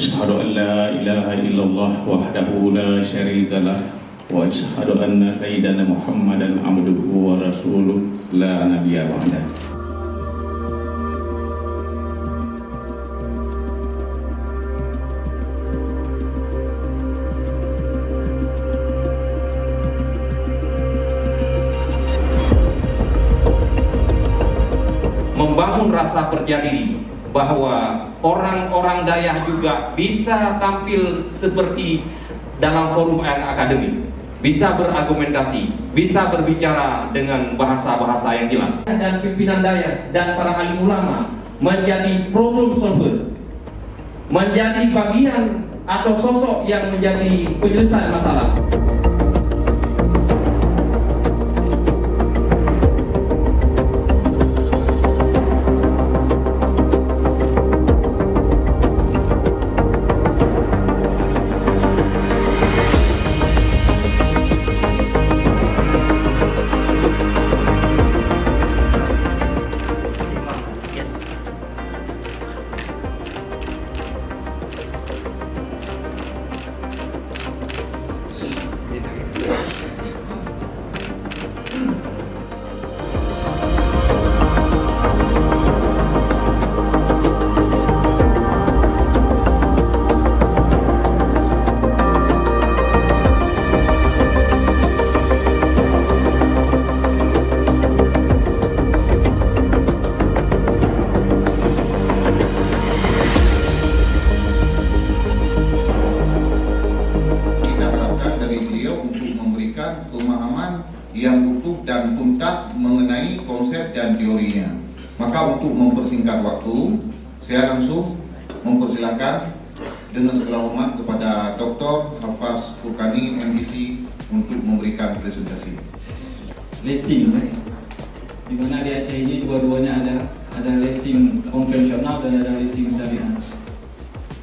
أشهد أن لا إله إلا الله وحده لا شريك له وأشهد أن سيدنا محمدا عبده ورسوله لا نبي بعده. Membangun rasa percaya diri bahwa orang-orang Dayak juga bisa tampil seperti dalam forum akademik, bisa berargumentasi, bisa berbicara dengan bahasa-bahasa yang jelas. Dan pimpinan Dayak dan para alim ulama menjadi problem solver, menjadi bagian atau sosok yang menjadi penyelesaian masalah. Pemahaman yang utuh dan tuntas mengenai konsep dan teorinya. Maka untuk mempersingkat waktu, saya langsung mempersilahkan dengan segala hormat kepada Dr. Hafaz Furqani MDC untuk memberikan presentasi. Leasing, di mana di Aceh ini dua-duanya ada leasing konvensional dan ada leasing syariah.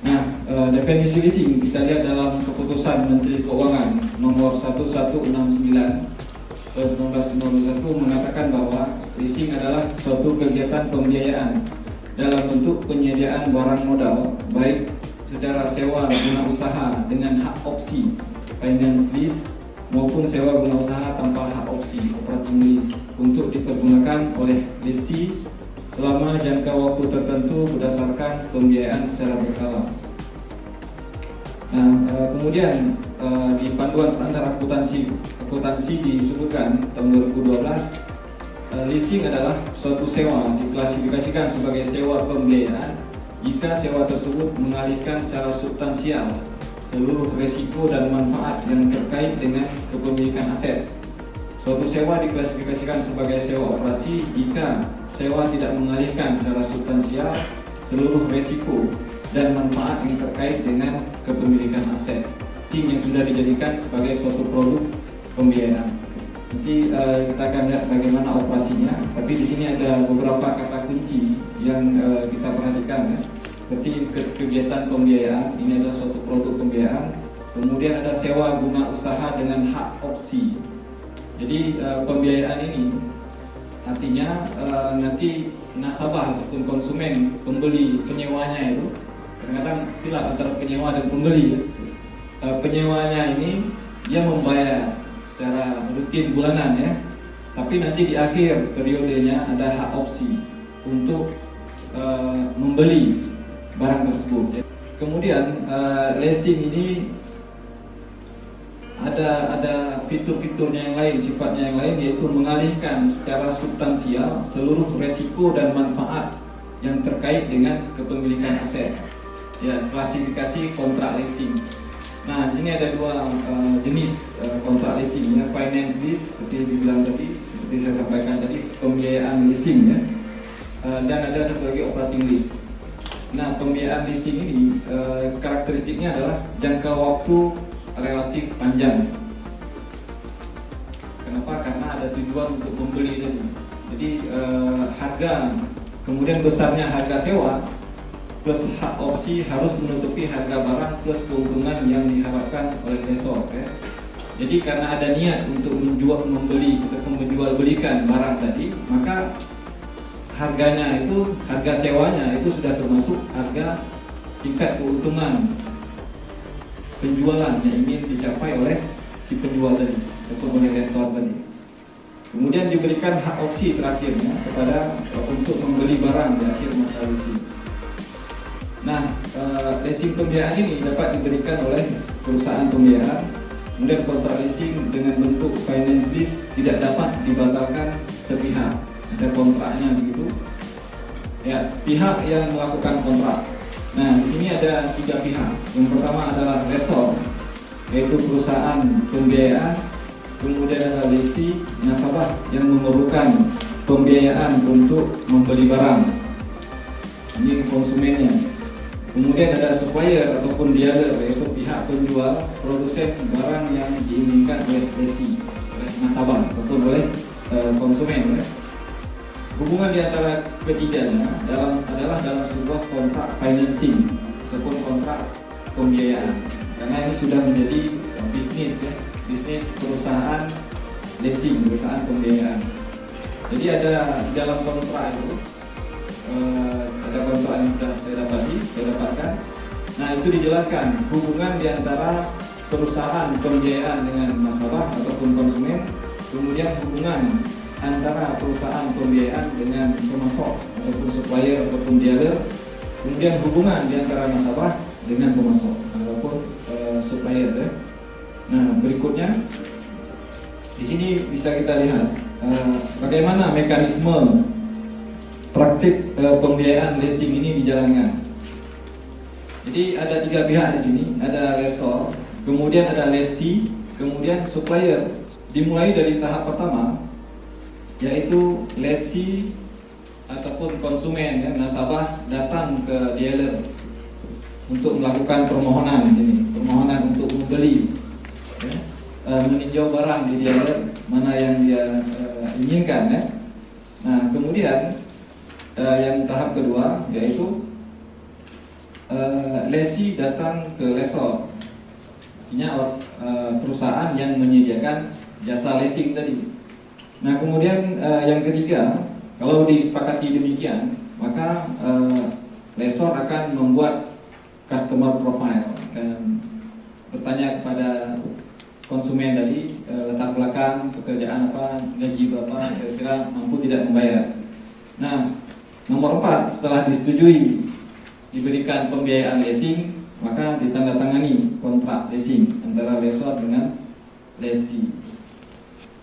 Nah, definisi leasing kita lihat dalam keputusan Menteri Keuangan nomor 1169/1991 mengatakan bahwa leasing adalah suatu kegiatan pembiayaan dalam bentuk penyediaan barang modal baik secara sewa guna usaha dengan hak opsi finance lease maupun sewa guna usaha tanpa hak opsi operating lease untuk dipergunakan oleh lessee selama jangka waktu tertentu berdasarkan pembiayaan secara berkala. Nah, kemudian di panduan standar akuntansi disebutkan tahun 2012, leasing adalah suatu sewa diklasifikasikan sebagai sewa pembiayaan jika sewa tersebut mengalihkan secara substansial seluruh resiko dan manfaat yang terkait dengan kepemilikan aset. Suatu sewa diklasifikasikan sebagai sewa operasi jika sewa tidak mengalihkan secara substansial seluruh resiko dan manfaat yang terkait dengan kepemilikan aset yang sudah dijadikan sebagai suatu produk pembiayaan. Nanti kita akan lihat bagaimana operasinya. Tapi di sini ada beberapa kata kunci yang kita perhatikan ya. Seperti kegiatan pembiayaan, ini adalah suatu produk pembiayaan. Kemudian ada sewa guna usaha dengan hak opsi. Jadi pembiayaan ini artinya nanti nasabah ataupun konsumen, pembeli, penyewanya itu kadang-kadang silap antara penyewa dan pembeli. Penyewanya ini dia membayar secara rutin bulanan ya, tapi nanti di akhir periodenya ada hak opsi untuk membeli barang tersebut. Kemudian leasing ini ada fitur-fiturnya yang lain, sifatnya yang lain, yaitu mengalihkan secara substansial seluruh resiko dan manfaat yang terkait dengan kepemilikan aset. Ya, klasifikasi kontrak leasing. Nah, di sini ada dua jenis kontrak leasing ya, finance lease seperti dibilang tadi, seperti saya sampaikan tadi, pembiayaan leasing ya. Dan ada satu lagi operating lease. Nah, pembiayaan leasing ini karakteristiknya adalah jangka waktu relatif panjang. Kenapa? Karena ada tujuan untuk membeli tadi. Jadi harga, kemudian besarnya harga sewa plus hak opsi harus menutupi harga barang plus keuntungan yang diharapkan oleh lessor ya. Jadi karena ada niat untuk membeli ataupun menjual belikan barang tadi, maka harganya itu, harga sewanya itu sudah termasuk harga tingkat keuntungan penjualan yang ingin dicapai oleh si penjual tadi ataupun oleh restoran tadi. Kemudian diberikan hak opsi terakhirnya kepada untuk membeli barang di akhir masa leasing. Nah, leasing pembiayaan ini dapat diberikan oleh perusahaan pembiayaan. Kemudian kontrak leasing dengan bentuk finance lease tidak dapat dibatalkan sepihak. Ada kontraknya begitu. Ya, pihak yang melakukan kontrak. Nah, di sini ada 3 pihak. Yang pertama adalah lessor, yaitu perusahaan pembiayaan. Kemudian ada lessee, nasabah yang memerlukan pembiayaan untuk membeli barang. Ini konsumennya. Kemudian ada supplier ataupun dealer, yaitu pihak penjual, produsen barang yang diinginkan oleh lessee, oleh nasabah ataupun oleh konsumen. Hubungan di antara ketiganya adalah dalam sebuah kontrak financing ataupun kontrak pembiayaan. Karena ini sudah menjadi bisnis ya, bisnis perusahaan leasing, perusahaan pembiayaan. Jadi ada di dalam kontrak itu ada kontrak yang sudah saya dapatkan. Nah, itu dijelaskan hubungan di antara perusahaan pembiayaan dengan nasabah ataupun konsumen, kemudian hubungan antara perusahaan pembiayaan dengan pemasok ataupun supplier ataupun dealer, kemudian hubungan di antara nasabah dengan pemasok ataupun supplier ya. Nah, berikutnya di sini bisa kita lihat bagaimana mekanisme praktik pembiayaan leasing ini dijalankan. Jadi ada 3 pihak di sini, ada lessor, kemudian ada lessee, kemudian supplier. Dimulai dari tahap pertama, yaitu lessee ataupun konsumen ya, nasabah datang ke dealer untuk melakukan permohonan ini, permohonan untuk membeli ya, meninjau barang di dealer mana yang dia inginkan ya. Nah, kemudian yang tahap kedua yaitu lessee datang ke lessor, artinya perusahaan yang menyediakan jasa leasing tadi. Nah, kemudian yang ketiga, kalau disepakati demikian, maka lessor akan membuat customer profile, akan bertanya kepada konsumen tadi latar belakang, pekerjaan apa, gaji berapa, kira-kira mampu tidak membayar. Nah, nomor 4, setelah disetujui diberikan pembiayaan leasing, maka ditandatangani kontrak leasing antara lessor dengan lessee.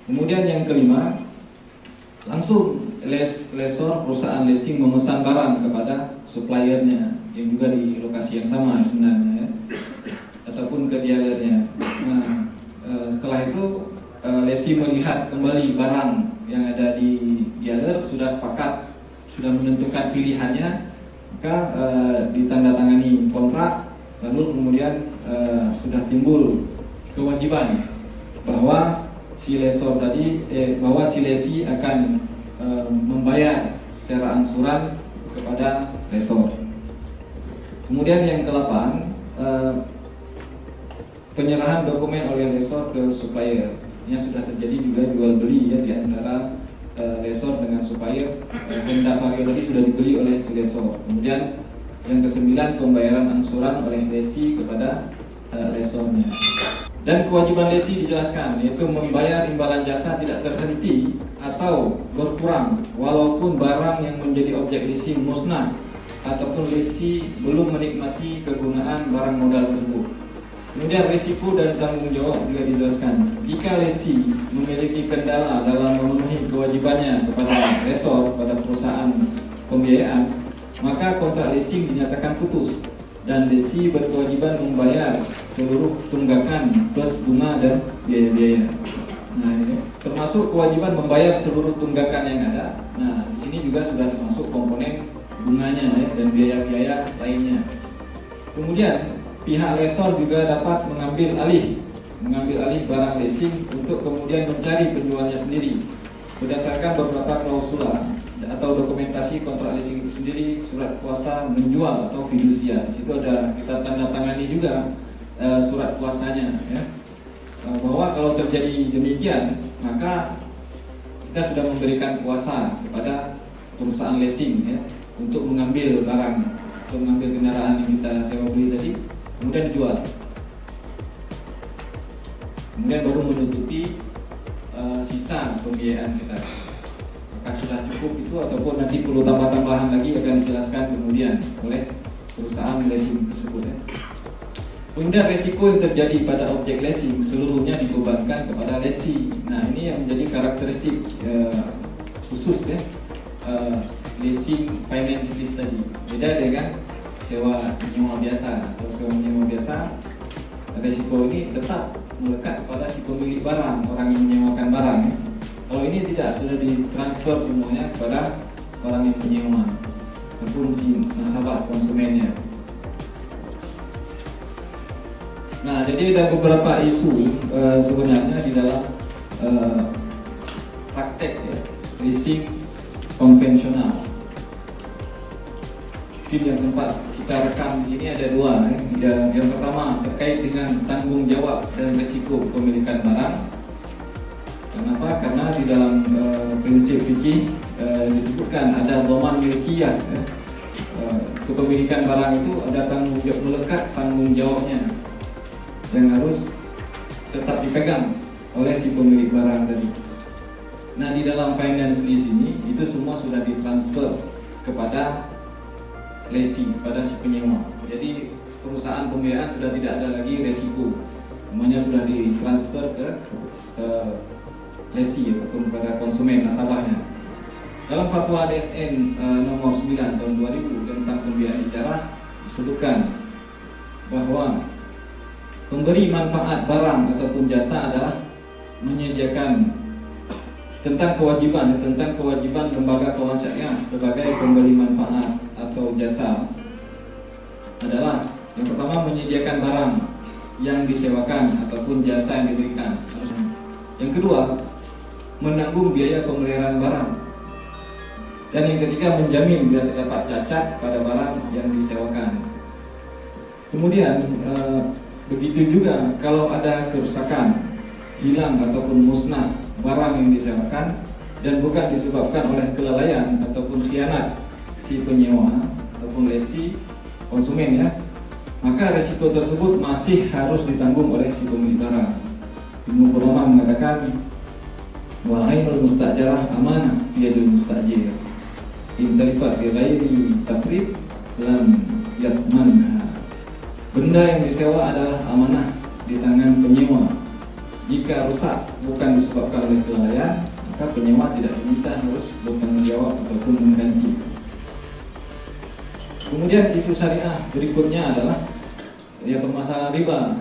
Kemudian yang kelima, langsung lessor perusahaan leasing memesan barang kepada suppliernya yang juga di lokasi yang sama sebenarnya ya, ataupun ke dealernya. Nah, setelah itu lessee melihat kembali barang yang ada di dealer, sudah sepakat, sudah menentukan pilihannya, maka ditandatangani kontrak, lalu kemudian sudah timbul kewajiban bahwa si lessor tadi, bahwa si lessee akan membayar secara angsuran kepada lessor. Kemudian yang ke-8, penyerahan dokumen oleh lessor ke supplier. Ini sudah terjadi juga jual beli ya di antara lessor dengan supplier. Benda vario tadi sudah dibeli oleh si lessor. Kemudian yang ke-9, pembayaran angsuran oleh lessee kepada lessornya. Dan kewajiban lessee dijelaskan, yaitu membayar imbalan jasa tidak terhenti atau berkurang walaupun barang yang menjadi objek leasing musnah ataupun lessee belum menikmati kegunaan barang modal tersebut. Kemudian risiko dan tanggung jawab juga dijelaskan. Jika lessee memiliki kendala dalam memenuhi kewajibannya kepada lessor, pada perusahaan pembiayaan, maka kontrak leasing dinyatakan putus dan lessee berkewajiban membayar seluruh tunggakan plus bunga dan biaya-biaya. Nah, ini termasuk kewajiban membayar seluruh tunggakan yang ada. Nah, di sini juga sudah termasuk komponen bunganya ya, dan biaya-biaya lainnya. Kemudian pihak lessor juga dapat mengambil alih barang leasing untuk kemudian mencari penjualnya sendiri berdasarkan beberapa klausula atau dokumentasi kontrak leasing itu sendiri, surat kuasa menjual atau fidusia. Di situ ada kita tanda tangani juga surat kuasanya ya, bahwa kalau terjadi demikian maka kita sudah memberikan kuasa kepada perusahaan leasing ya, untuk mengambil barang atau mengambil kendaraan yang kita sewa beli tadi, kemudian dijual. Kemudian baru menutupi sisa pembiayaan kita. Apakah sudah cukup itu ataupun nanti perlu tambah-tambahan lagi akan dijelaskan kemudian oleh perusahaan leasing tersebut ya. Kemudian resiko yang terjadi pada objek leasing seluruhnya dibebankan kepada lessee. Nah, ini yang menjadi karakteristik khusus ya leasing finance lease tadi. Beda dengan sewa menyewa biasa. Atau sewa menyewa biasa, resiko ini tetap melekat pada si pemilik barang, orang yang menyewakan barang ya. Kalau ini tidak, sudah ditransfer semuanya kepada orang yang menyewa ataupun si nasabah konsumennya. Nah, jadi ada beberapa isu sebenarnya di dalam praktek ya, leasing konvensional. Mungkin yang sempat kita rekam di sini ada dua. Yang pertama terkait dengan tanggung jawab dan risiko pemilikan barang. Kenapa? Karena di dalam prinsip fikih disebutkan ada dhaman milkiyah. Kepemilikan barang itu ada tanggung jawab, melekat tanggung jawabnya yang harus tetap dipegang oleh si pemilik barang tadi. Nah, di dalam finance lease ini itu semua sudah ditransfer kepada lessee, pada si penyewa. Jadi perusahaan pembiayaan sudah tidak ada lagi resiko, semuanya sudah ditransfer ke lessee ataupun pada konsumen nasabahnya. Dalam fatwa DSN nomor 9 tahun 2000 tentang pembiayaan ijarah disebutkan bahwa pemberi manfaat barang ataupun jasa adalah menyediakan tentang kewajiban lembaga keuangan syariah sebagai pemberi manfaat atau jasa adalah yang pertama menyediakan barang yang disewakan ataupun jasa yang diberikan. Yang kedua, menanggung biaya pemeliharaan barang. Dan yang ketiga, menjamin bila terdapat cacat pada barang yang disewakan. Kemudian begitu juga kalau ada kerusakan, hilang ataupun musnah barang yang disewakan dan bukan disebabkan oleh kelalaian ataupun khianat si penyewa ataupun lessee konsumen ya, maka resiko tersebut masih harus ditanggung oleh si pemilik barang. Ibnu Qudamah mengatakan wa ainul mustajarah amanah biyadil mustajir in talifat bi ghairi tafrid lam yatmanha. Benda yang disewa adalah amanah di tangan penyewa. Jika rusak bukan disebabkan oleh kelalaian, maka penyewa tidak diminta harus bertanggung jawab ataupun mengganti. Kemudian isu syariah berikutnya adalah ya permasalahan riba.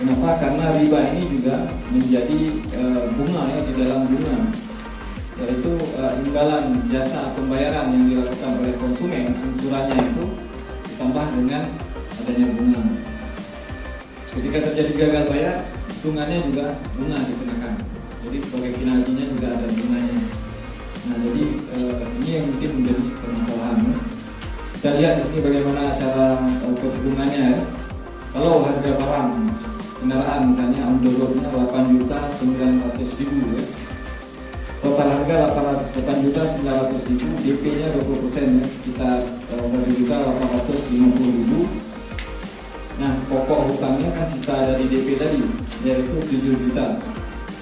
Kenapa? Karena riba ini juga menjadi bunga ya di dalam bunga, yaitu imbalan jasa pembayaran yang dilakukan oleh konsumen, angsurannya itu ditambah dengan adanya bunga. Ketika terjadi gagal bayar, hitungannya juga bunga dikenakan. Jadi sebagai penaltinya juga ada bunganya. Nah, jadi ini yang mungkin menjadi permasalahan. Kita lihat di sini bagaimana cara perhitungannya. Ya. Kalau harga barang kendaraan misalnya on the road-nya 8.900.000 ya. Total harga 8.900.000, DP-nya 20% ya, sekitar 1.850.000. Nah, pokok hutangnya kan sisa dari DP tadi, yaitu 7 juta.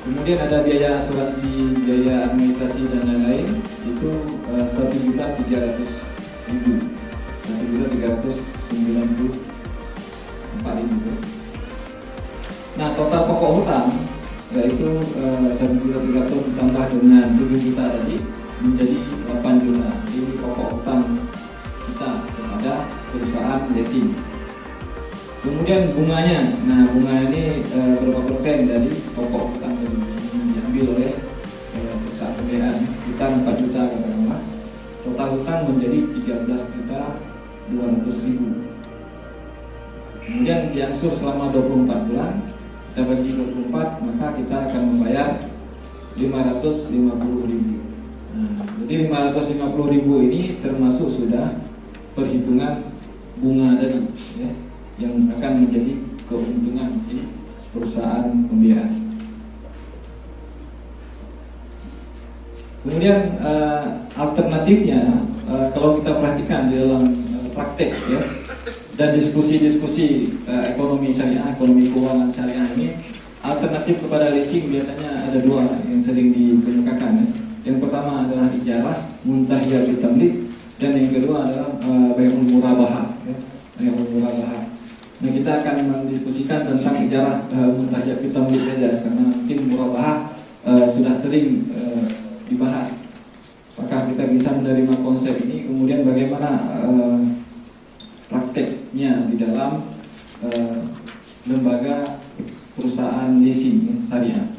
Kemudian ada biaya asuransi, biaya administrasi dan lain-lain, itu 1.300.000, 1.394.000. Nah, total pokok hutang yaitu 1.300 ditambah dengan 7 juta tadi menjadi 8 juta. Ini pokok hutang kita kepada perusahaan leasing. Kemudian bunganya, nah bunga ini berapa persen dari pokok hutang yang diambil oleh perusahaan pembiayaan, sekitar 4 juta katakanlah. Total hutang menjadi 13.200.000. Kemudian diangsur selama 24 bulan, kita bagi 24, maka kita akan membayar 550.000. Nah, jadi 550.000 ini termasuk sudah perhitungan bunga tadi, ya, yang akan menjadi keuntungan si perusahaan pembiayaan. Kemudian alternatifnya, kalau kita perhatikan di dalam praktek ya. Dan diskusi-diskusi ekonomi syariah, ekonomi keuangan syariah ini, alternatif kepada leasing biasanya ada dua yang sering dikemukakan ya. Yang pertama adalah ijarah muntahiyah bitamlik, dan yang kedua adalah bai'ul murabahah ya. Bai'ul murabahah. Nah, kita akan mendiskusikan tentang ijarah muntahiyah bitamlik saja, karena mungkin murabahah sudah sering dibahas. Apakah kita bisa menerima konsep ini, kemudian bagaimana prakteknya di dalam lembaga perusahaan leasing syariah.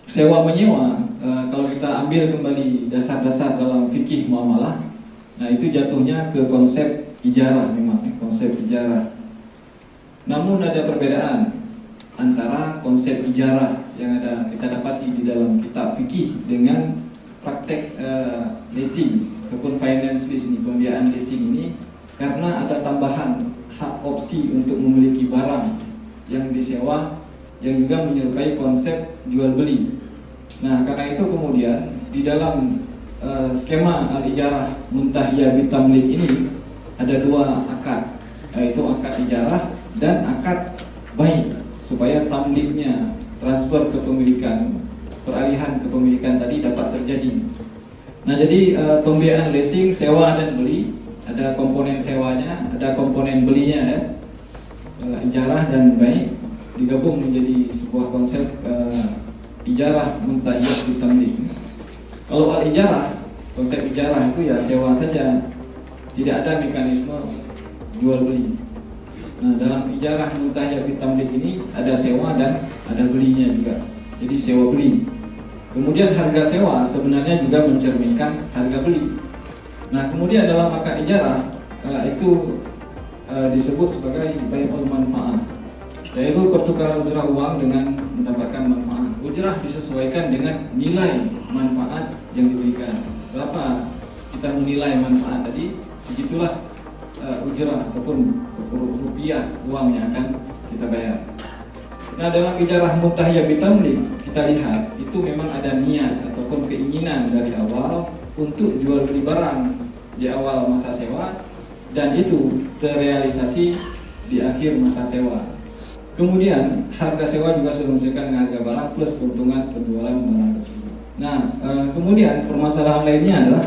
Sewa menyewa, kalau kita ambil kembali dasar-dasar dalam fikih muamalah, nah itu jatuhnya ke konsep ijarah, memang konsep ijarah. Namun ada perbedaan antara konsep ijarah yang ada kita dapati di dalam kitab fikih dengan praktek leasing ataupun finance lease ini, pembiayaan leasing ini, karena ada tambahan hak opsi untuk memiliki barang yang disewa yang juga menyerupai konsep jual beli. Nah, karena itu kemudian di dalam skema al-ijarah muntahiyah bitamlik ini ada dua akad, yaitu akad ijarah dan akad bai, supaya tamliknya, transfer kepemilikan, peralihan kepemilikan tadi dapat terjadi. Nah, jadi pembiayaan leasing, sewa dan beli, ada komponen sewanya, ada komponen belinya ya. Ijarah dan bai digabung menjadi sebuah konsep ijarah muntahiyah bitamlik. Kalau al-ijarah, konsep ijarah itu ya sewa saja, tidak ada mekanisme jual beli. Nah, dalam ijarah muntahiyah bitamlik ini ada sewa dan ada belinya juga. Jadi sewa beli. Kemudian harga sewa sebenarnya juga mencerminkan harga beli. Nah, kemudian dalam akad ijarah itu disebut sebagai bai'ul manfaat, yaitu pertukaran ujrah uang dengan mendapatkan manfaat. Ujrah disesuaikan dengan nilai manfaat yang diberikan. Berapa kita menilai manfaat tadi, begitulah ujrah ataupun rupiah uang yang akan kita bayar. Nah, dalam ijarah muntahiyah bitamlik kita lihat itu memang ada niat ataupun keinginan dari awal untuk jual beli barang di awal masa sewa, dan itu terrealisasi di akhir masa sewa. Kemudian harga sewa juga disesuaikan dengan harga barang plus keuntungan penjualan barang tersebut. Nah, kemudian permasalahan lainnya adalah,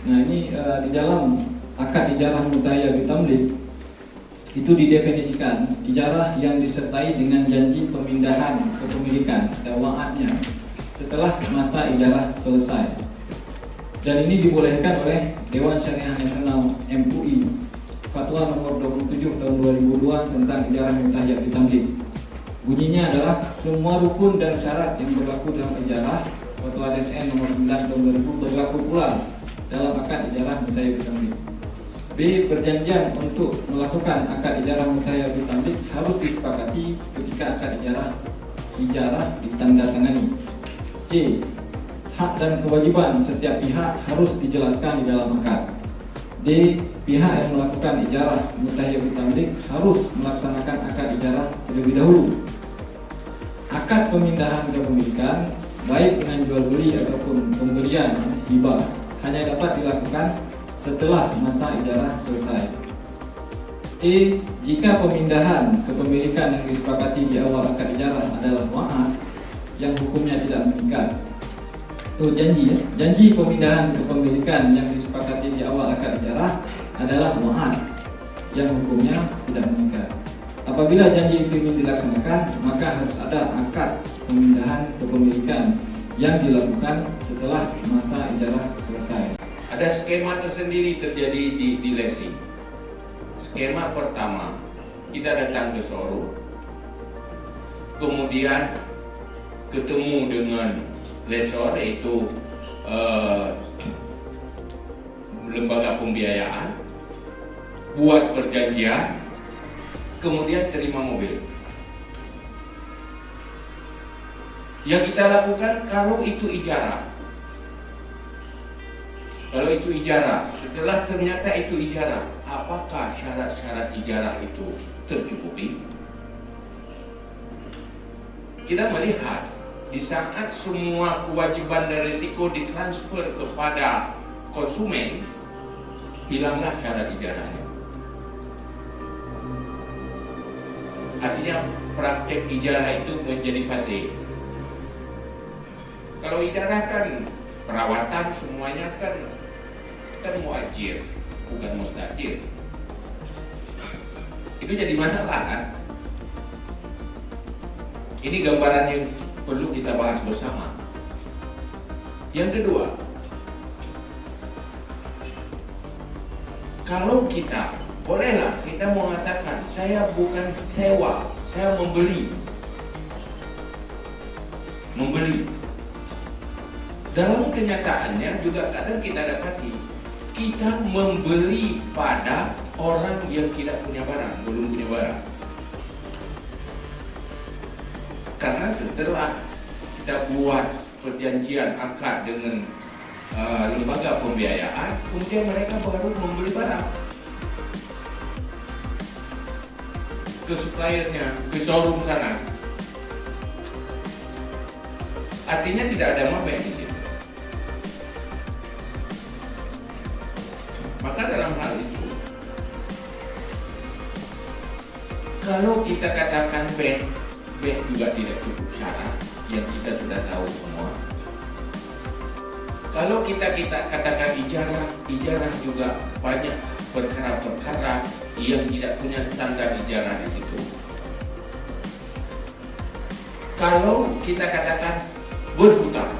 nah ini di dalam akad ijarah muntahiyah bitamlik itu didefinisikan ijarah yang disertai dengan janji pemindahan kepemilikan atau wa'adnya setelah masa ijarah selesai. Dan ini dibolehkan oleh Dewan Syariah Nasional MUI, Fatwa nomor 27 tahun 2002 tentang ijarah muntahiyah bitamlik. Bunyinya adalah semua rukun dan syarat yang berlaku dalam ijarah, Fatwa DSN nomor 9 tahun 2000, berlaku pula dalam akad ijarah muntahiyah bitamlik. B. Perjanjian untuk melakukan akad ijarah muntahiyah bitamlik harus disepakati ketika akad ijarah ditandatangani. C. Hak dan kewajiban setiap pihak harus dijelaskan di dalam akad. D. Pihak yang melakukan ijarah muntahiyah bitamlik harus melaksanakan akad ijarah terlebih dahulu. Akad pemindahan kepemilikan baik dengan jual beli ataupun pemberian hibah hanya dapat dilakukan setelah masa ijarah selesai. E. Jika pemindahan kepemilikan yang disepakati di awal akad ijarah adalah wa'ad yang hukumnya tidak mengikat. Janji pemindahan kepemilikan yang disepakati di awal akad ijarah adalah wa'ad yang hukumnya tidak mengikat. Apabila janji itu ingin dilaksanakan, maka harus ada akad pemindahan kepemilikan yang dilakukan setelah masa ijarah selesai. Ada skema tersendiri terjadi di leasing. Skema pertama, kita datang ke showroom, kemudian ketemu dengan lessor, yaitu lembaga pembiayaan, buat perjanjian, kemudian terima mobil. Yang kita lakukan kalau itu ijarah. Kalau itu ijarah, setelah ternyata itu ijarah, apakah syarat-syarat ijarah itu tercukupi? Kita melihat di saat semua kewajiban dan risiko ditransfer kepada konsumen, hilanglah syarat ijarahnya. Artinya praktek ijarah itu menjadi fase. Kalau ijarah kan perawatan semuanya kan muajir, bukan mustajir. Itu jadi masalah kan? Ini gambaran yang perlu kita bahas bersama. Yang kedua, kalau kita bolehlah kita mengatakan saya bukan sewa, saya membeli. Dalam kenyataannya juga kadang kita dapati kita membeli pada orang yang tidak punya barang, belum punya barang. Karena setelah kita buat perjanjian akad dengan lembaga pembiayaan, kemudian mereka baru membeli barang ke suppliernya, ke showroom sana. Artinya tidak ada mabek di situ. Maka dalam hal itu, kalau kita katakan bank juga tidak cukup syarat yang kita sudah tahu semua. Kalau kita katakan ijarah juga banyak perkara-perkara yang tidak punya standar ijarah di situ. Kalau kita katakan berhutang,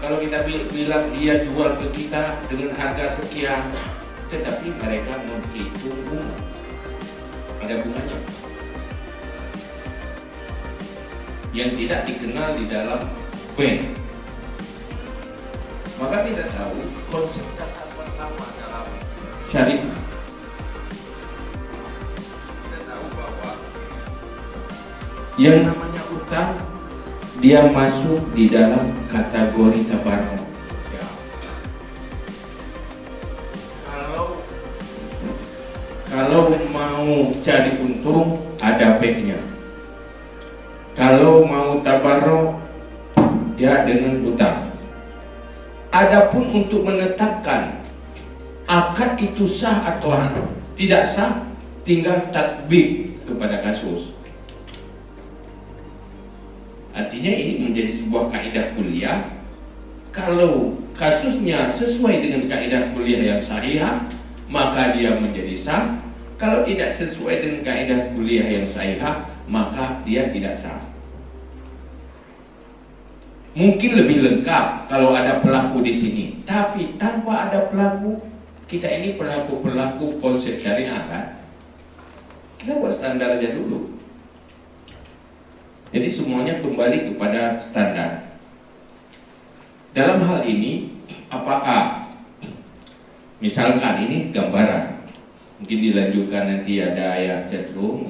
kalau kita bilang dia jual ke kita dengan harga sekian, tetapi mereka menghitung bunga, ada bunganya yang tidak dikenal di dalam bank. Maka kita tahu konsep dasar pertama dalam syariah. Kita tahu bahwa yang namanya utang dia masuk di dalam kategori tabarruk sosial. Kalau mau cari untung ada banknya. Kalau mau tabarruk dia dengan hutang. Adapun untuk menetapkan akad itu sah atau tidak sah, tinggal tatbik kepada kasus. Artinya ini menjadi sebuah kaidah kuliah. Kalau kasusnya sesuai dengan kaidah kuliah yang sahih, maka dia menjadi sah. Kalau tidak sesuai dengan kaidah kuliah yang sahih, maka dia tidak sah. Mungkin lebih lengkap kalau ada pelaku di sini, tapi tanpa ada pelaku, kita ini pelaku konsep syariah kan? Kita buat standar aja dulu. Jadi semuanya kembali kepada standar. Dalam hal ini, apakah misalkan ini gambaran, mungkin dilanjutkan nanti ada ayah cenderung,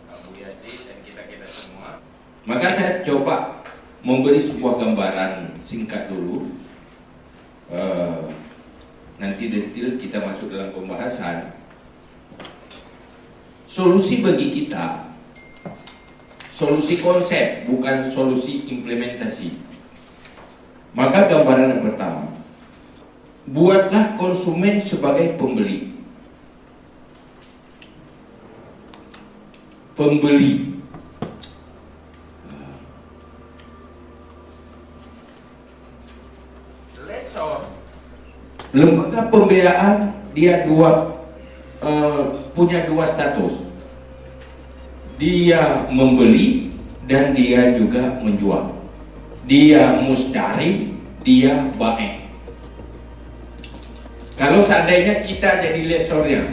Abu Yazid dan kita semua. Maka saya coba memberi sebuah gambaran singkat dulu. Nanti detail kita masuk dalam pembahasan. Solusi bagi kita, solusi konsep bukan solusi implementasi. Maka gambaran yang pertama, buatlah konsumen sebagai pembeli. Lembaga pembiayaan dia punya dua status. Dia membeli dan dia juga menjual. Dia musdari, dia baik. Kalau seandainya kita jadi lesornya,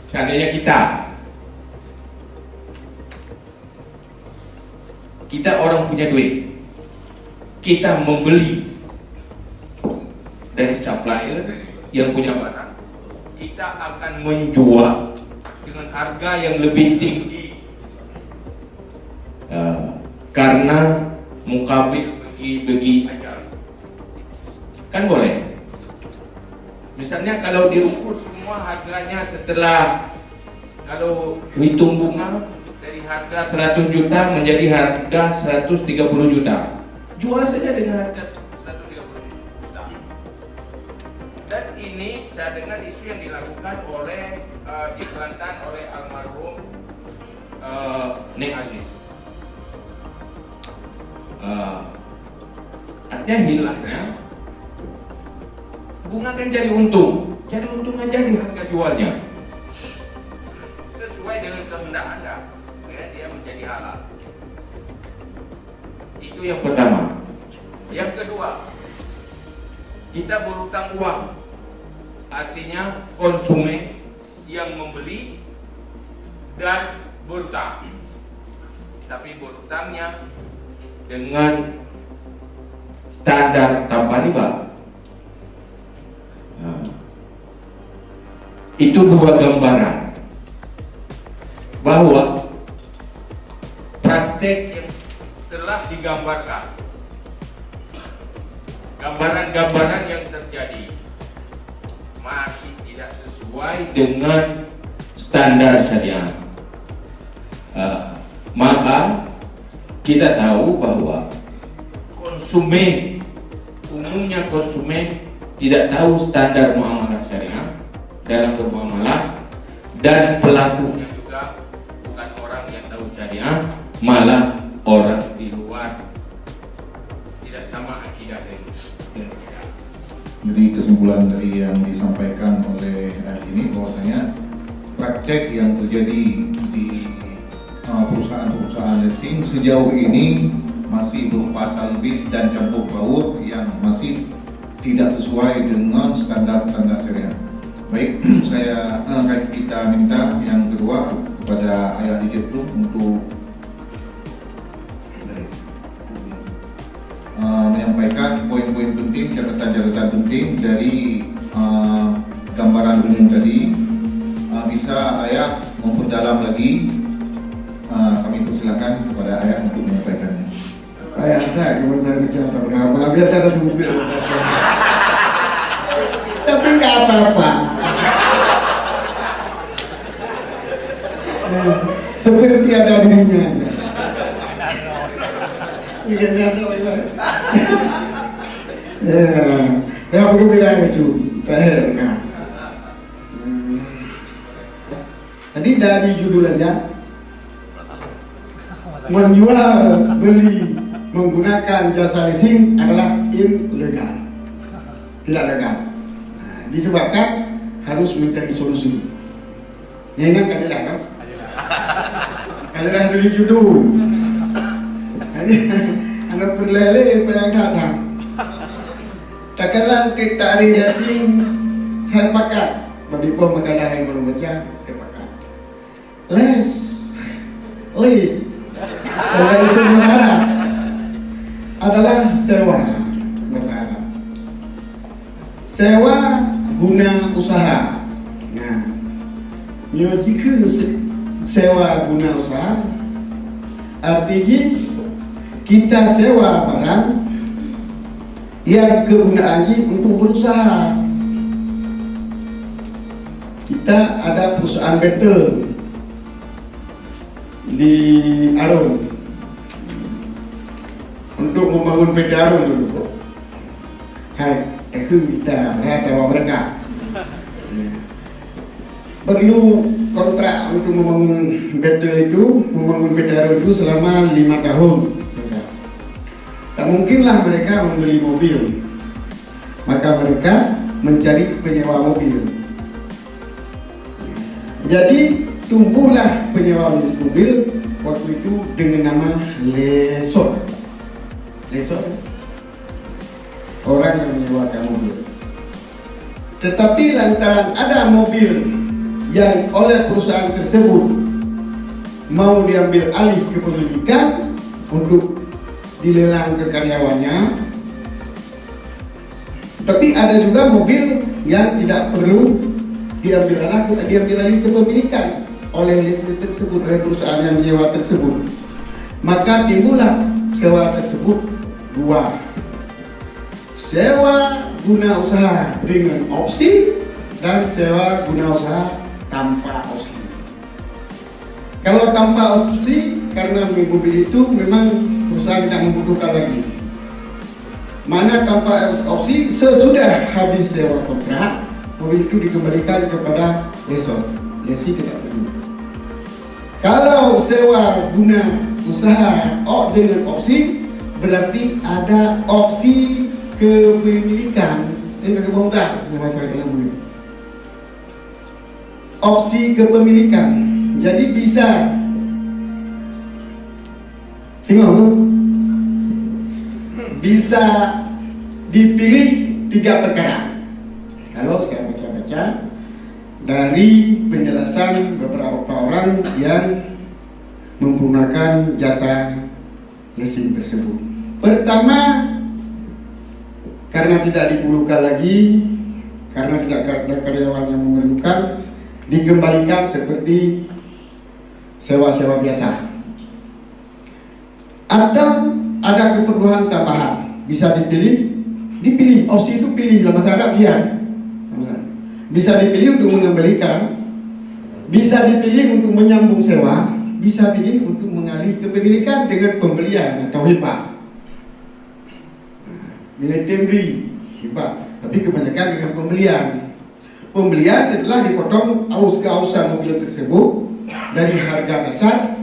seandainya kita orang punya duit, kita membeli dari supplier yang punya barang, kita akan menjual dengan harga yang lebih tinggi karena mukabil bagi ajal. Kan boleh. Misalnya kalau diukur semua harganya setelah kalau hitung bunga dari harga 100 juta menjadi harga 130 juta, jual saja dengan harga 130 juta. Kelantan oleh almarhum Nek Aziz. Artinya hilangnya bunga kan cari untung aja di harga jualnya sesuai dengan kehendak Anda, kira dia menjadi halal. Itu yang pertama. Yang kedua, kita berutang uang, artinya konsumen yang membeli dan berutang, tapi berutangnya dengan standar tanpa riba. Itu dua gambaran bahwa praktek yang telah digambarkan, gambaran-gambaran yang terjadi masih tidak sesuai dengan standar syariah. Maka kita tahu bahwa umumnya konsumen tidak tahu standar muamalah syariah dalam bermuamalah, dan pelakunya juga bukan orang yang tahu syariah, malah orang di luar, tidak sama akidah dengan kita. Jadi kesimpulan dari yang disampaikan oleh ini bahwasanya praktek yang terjadi di perusahaan-perusahaan leasing sejauh ini masih berupa talbis dan campur baur yang masih tidak sesuai dengan standar-standar syariah. Baik, kita minta yang kedua kepada Ayah Dijit Group untuk menyampaikan poin-poin penting, catatan-catatan penting dari gambaran umum tadi. Bisa Ayah memperdalam lagi? Kami persilakan kepada Ayah untuk menyampaikannya. Ayah saya komentar bicara berapa? Biar ada dulu. Tapi nggak apa-apa. Seperti ada dirinya. Ya, aku bilang itu. Tadi dari judul aja, menjual, beli, menggunakan jasa leasing adalah ilegal, tidak legal. Disebabkan harus mencari solusi. Yang ingat adalah kan? Adalah dari judul. Anak berlele yang datang. Takkanlah kita ada jasing saya pakai. Bagi pun makalah yang belum baca saya pakai. Les. Kalau itu berharap adalah sewa berharap. Sewa guna usaha. Nah, jika sewa guna usaha, artinya kita sewa barang yang kegunaannya untuk berusaha. Kita ada perusahaan betel di Arun untuk membangun PT Arun dulu. Hai, kita sewa mereka. Perlu kontrak untuk membangun PT Arun itu selama 5 tahun. Tak mungkinlah mereka membeli mobil, maka mereka mencari penyewa mobil. Jadi tumbuhlah penyewa mobil waktu itu dengan nama lesor. Orang yang menyewakan mobil. Tetapi lantaran ada mobil yang oleh perusahaan tersebut mau diambil alih kepemilikan untuk dilelang ke karyawannya, tapi ada juga mobil yang tidak perlu diambil alih kepemilikan oleh listrik tersebut, oleh perusahaan yang menyewa tersebut. Maka timbullah sewa tersebut dua, sewa guna usaha dengan opsi dan sewa guna usaha tanpa opsi. Kalau tanpa opsi, karena mobil itu memang perusahaan tidak membutuhkan lagi. Mana tanpa opsi, sesudah habis sewa kontrak, mobil itu dikembalikan kepada lesor. lesi tidak perlu. Kalau sewa guna usaha dengan opsi, berarti ada opsi kepemilikan. Ini ada bongkar opsi kepemilikan. Jadi bisa tengok, bisa dipilih 3 perkara. Kalau saya baca-baca dari penjelasan beberapa orang yang menggunakan jasa leasing tersebut. Pertama, karena tidak diperlukan lagi, karena tidak ada karyawan yang memerlukan, dikembalikan seperti sewa-sewa biasa. Atau ada keperluan tambahan, bisa dipilih, opsi itu pilih, dalam bahasa Arab ya. Bisa dipilih untuk mengembalikan, bisa dipilih untuk menyambung sewa, bisa pilih untuk mengalih kepemilikan dengan pembelian atau hibah. Nilai beli hibah, tapi kebanyakan dengan pembelian. Pembelian setelah dipotong keausan mobil tersebut dari harga dasar,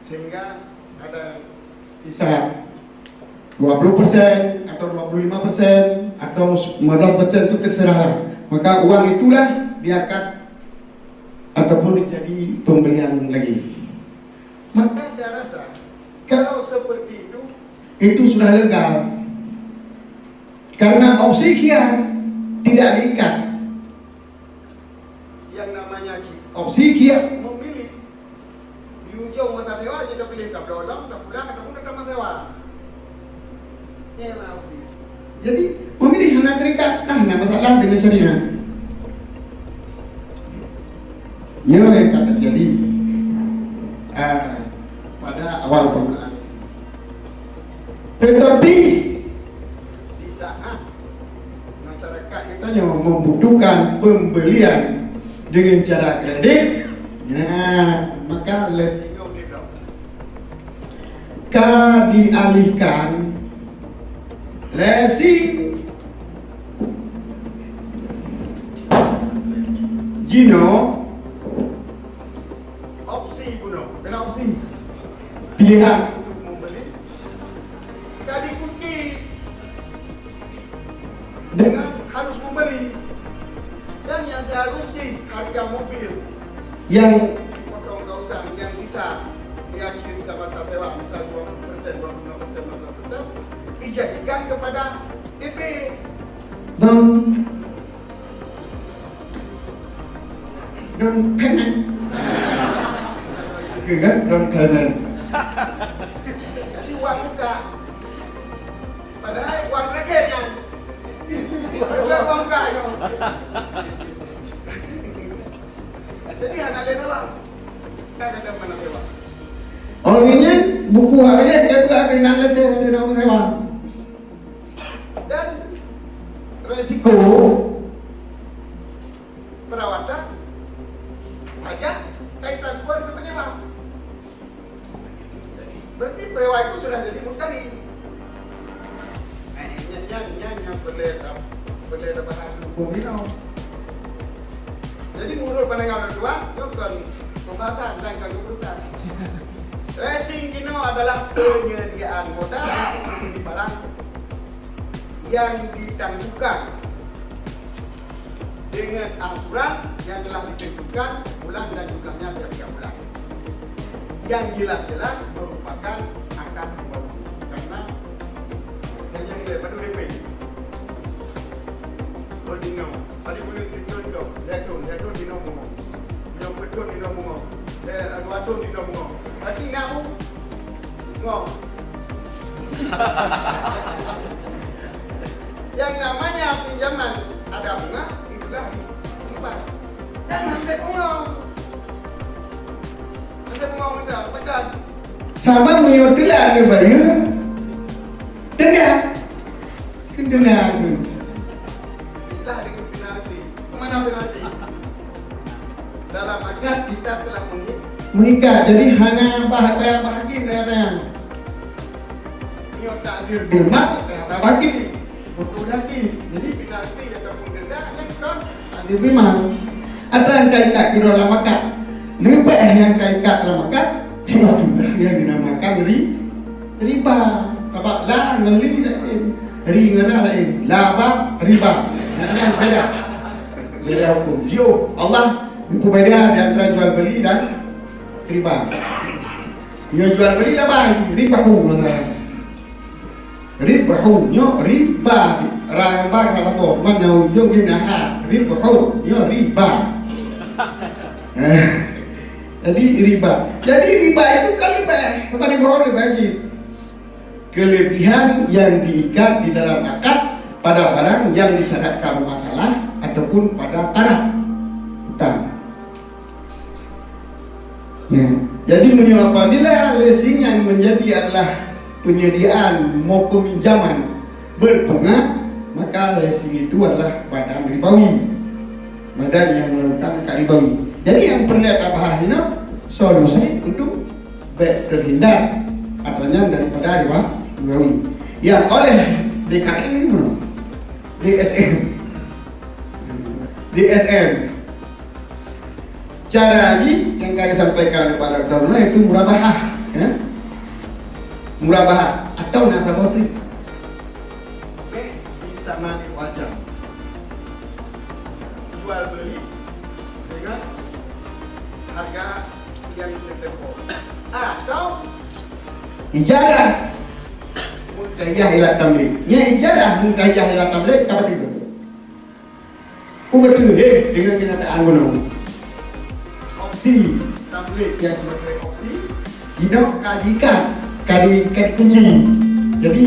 sehingga ada sisa 20% atau 25% atau 15% itu terserah. Maka uang itulah diangkat ataupun menjadi pembelian lagi. Maka saya rasa kalau seperti itu sudah legal. Karena opsi khiyar tidak diikat. Yang namanya opsi khiyar memilih di ujung masa sewa jika pilih tak berulang, tak pulang ataupun tak sewa. Ini opsi. Jadi memilih hanya terikat, nah masalah dengan syariah. Ya yang kata jadi pada awal penggunaan. Tetapi di saat masyarakat kita yang membutuhkan pembelian dengan cara kredit, nah maka leasing dialihkan leasing Gino opsi Buno, kena opsi pilihan untuk membeli tadi kunci dengan harus membeli, dan yang seharusnya harga mobil yang potong kausan yang sisa diakhiri sama masa sewa misal 20%, 25%, 50% dijadikan kepada DP dan payment. Kan dan payment. Jadi uang muka. Padahal uang rekennya. Uang kaya. Jadi hanya ada sewa. Tidak ada mana sewa. Orangnya buku aja dia bukan ada nanda sewa. Dan resiko perawatan pajak kait transport ke penyewa. Berarti pewa itu sudah jadi mustari. Yang boleh dapat hukum ini. Jadi menurut pandangan kedua, bukan pembahasan dan keputusan. Leasing kino adalah penyediaan modal untuk barang yang ditangguhkan dengan angsuran yang telah ditentukan bulan dan jumlahnya tiap bulan. Yang jelas-jelas merupakan akan membantu karena hanya nilai pada DP. Kalau dino, tadi boleh dino, jatuh dino mo, yang betul dino mo, waktu dino mo. Pasti nggak mau. Yang namanya pinjaman ada bunga itulah riba. Dan nanti bunga muda pekan. Sama menyotilah ke bayu. Tidak. Kendala itu. Istilah dengan penalti. Kemana penalti? Dalam akad kita telah mengikat. Jadi hanya bahagia dengan nyota dirmat bagi betul lagi. Jadi penalti ataupun denda yang kan dirima. Atau yang kaikat kira lamakat. Lebih yang kaikat lamakat, itulah yang dinamakan riba. Sebab la ngeli lain, ri ngena lain, laba riba. Yang beda. Beda hukum. Yo, Allah itu beda di antara jual beli dan riba. Yang jual beli laba, ribahu ribahu, nyo riba. Rang bang kata ko, mana ujung ginaha, ribahu, nyo riba. Jadi riba. Jadi riba itu kelebihan yang diikat di dalam akad pada barang yang disyaratkan masalah ataupun pada tanah hutang. Ya. Jadi apabila leasing yang menjadi adalah penyediaan mau peminjaman berbunga, maka leasing itu adalah badan ribawi, badan yang melakukan akad ribawi. Jadi yang perlu apa ini solusi untuk terhindar adanya daripada ribawi. Ya oleh DKN ini DSM. Cara ini yang kami sampaikan kepada Dr. itu murabahah, ya? Murabahah atau nasabah bisa mani wajah jual beli dengan harga yang tertentu atau ijarah muntahiyah ila tamlik. Ya ijarah muntahiyah ila tamlik apa itu? Kubertu dengan kenyataan gunung. Opsi tamlik yang sebagai opsi tidak kadikan kunci. Jadi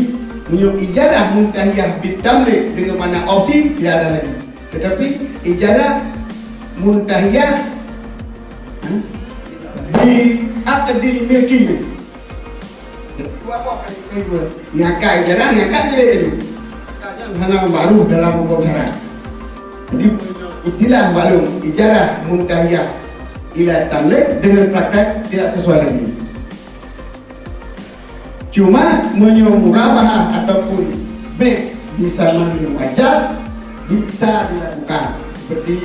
menyuruh ijarah muntahiyah bitamlik dengan mana opsi tidak ada lagi. Tetapi ijarah muntahiyah di akadil milki. Itu apa kali nyaka ijarah nyaka tidak itu. Hanya baru dalam hukum syarat. Jadi istilah baru ijarah muntahiyah ila tamlik dengan praktek tidak sesuai lagi. Cuma murabahah ataupun bisa mani wajar bisa dilakukan seperti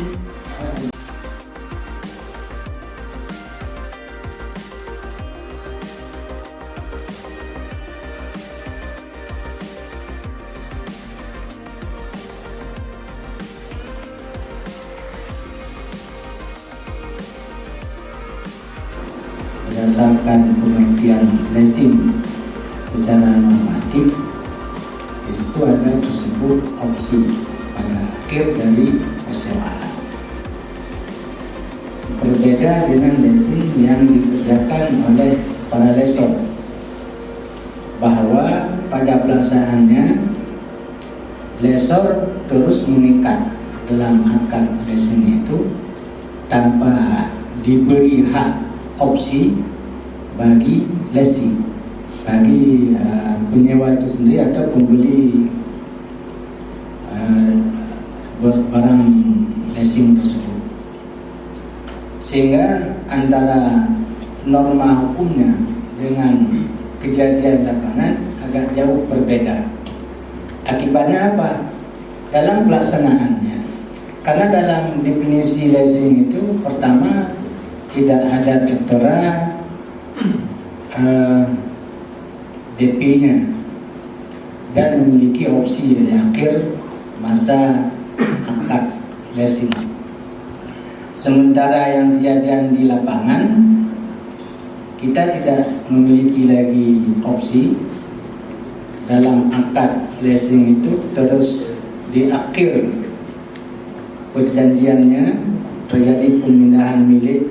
berdasarkan pengertian leasing secara normatif. Di situ ada disebut opsi pada akhir dari persewaan. Berbeda dengan leasing yang dikerjakan oleh para lessor, bahwa pada pelaksanaannya lessor terus mengikat dalam akad leasing itu tanpa diberi hak opsi bagi leasing, bagi penyewa itu sendiri atau pembeli barang leasing tersebut. Sehingga antara norma hukumnya dengan kejadian lapangan agak jauh berbeda. Akibatnya apa? Dalam pelaksanaannya, karena dalam definisi leasing itu pertama tidak ada tertera DP-nya dan memiliki opsi di akhir masa akad leasing. Sementara yang kejadian di lapangan, kita tidak memiliki lagi opsi. Dalam akad leasing itu terus di akhir perjanjiannya terjadi pemindahan milik,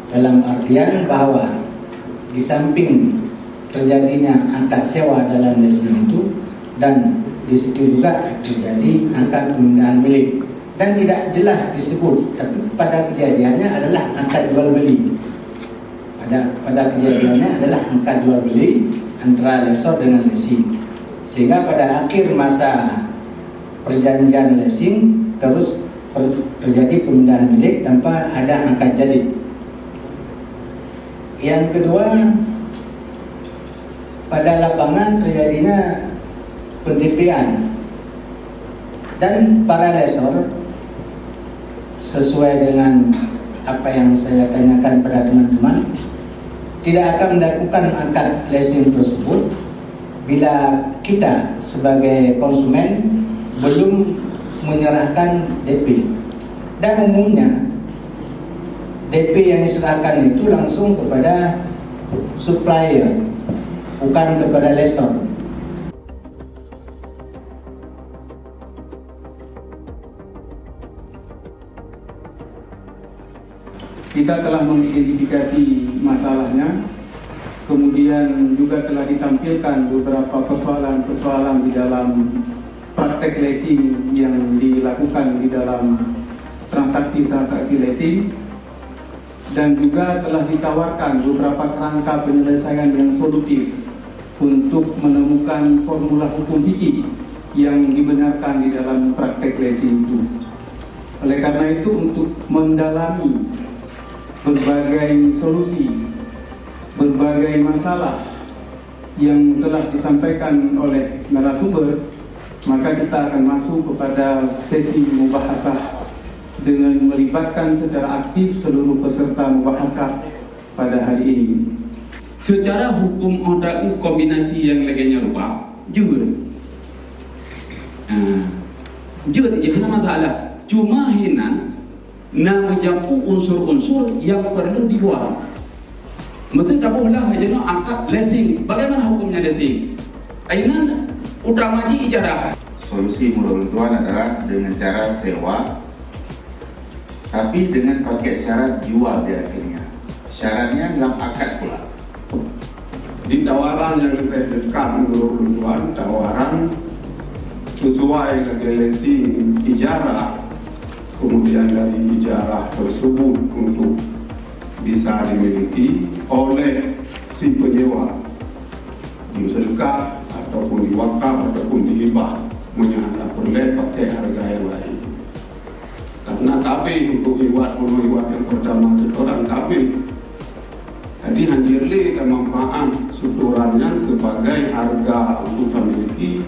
dalam artian bahwa di samping terjadinya akad sewa dalam leasing itu, dan di situ juga terjadi akad pemindahan milik, dan tidak jelas disebut, tapi pada kejadiannya adalah akad jual beli. Pada kejadiannya adalah akad jual beli antara lessor dengan leasing, sehingga pada akhir masa perjanjian leasing terus terjadi pemindahan milik tanpa ada akad jadi. Yang kedua, pada lapangan terjadinya pendipian, dan para lessor sesuai dengan apa yang saya tanyakan pada teman-teman, tidak akan melakukan akad leasing tersebut bila kita sebagai konsumen belum menyerahkan DP. Dan umumnya DP yang diserahkan itu langsung kepada supplier, bukan kepada lessor. Kita telah mengidentifikasi masalahnya, kemudian juga telah ditampilkan beberapa persoalan-persoalan di dalam praktek leasing yang dilakukan di dalam transaksi-transaksi leasing, dan juga telah ditawarkan beberapa kerangka penyelesaian yang solutif untuk menemukan formula hukum fikih yang dibenarkan di dalam praktek leasing itu. Oleh karena itu, untuk mendalami berbagai solusi, berbagai masalah yang telah disampaikan oleh narasumber, maka kita akan masuk kepada sesi mubahasah dengan melibatkan secara aktif seluruh peserta mubahasah pada hari ini. Secara hukum ada kombinasi yang leganya rupa juga. Juga tidak ada masalah. Cuma hinan menjampu unsur-unsur yang perlu dibuat. Betul tak boleh aja angkat leasing. Bagaimana hukumnya leasing? Ainan utama ijarah. Solusi menurut Tuan adalah dengan cara sewa, tapi dengan pakai syarat jual di akhirnya. Syaratnya dalam akad pula. Di tawaran yang lebih dekat menurut Tuan, tawaran sesuai dengan leasing ijarah, kemudian dari ijarah tersebut untuk bisa dimiliki oleh si penyewa, disedekah ataupun diwakaf ataupun dihibah, menyangka boleh pakai harga yang lain. Karena tabir untuk iwat yang pertama orang tabir, jadi hanjirli dan manfaat suturannya sebagai harga untuk memiliki,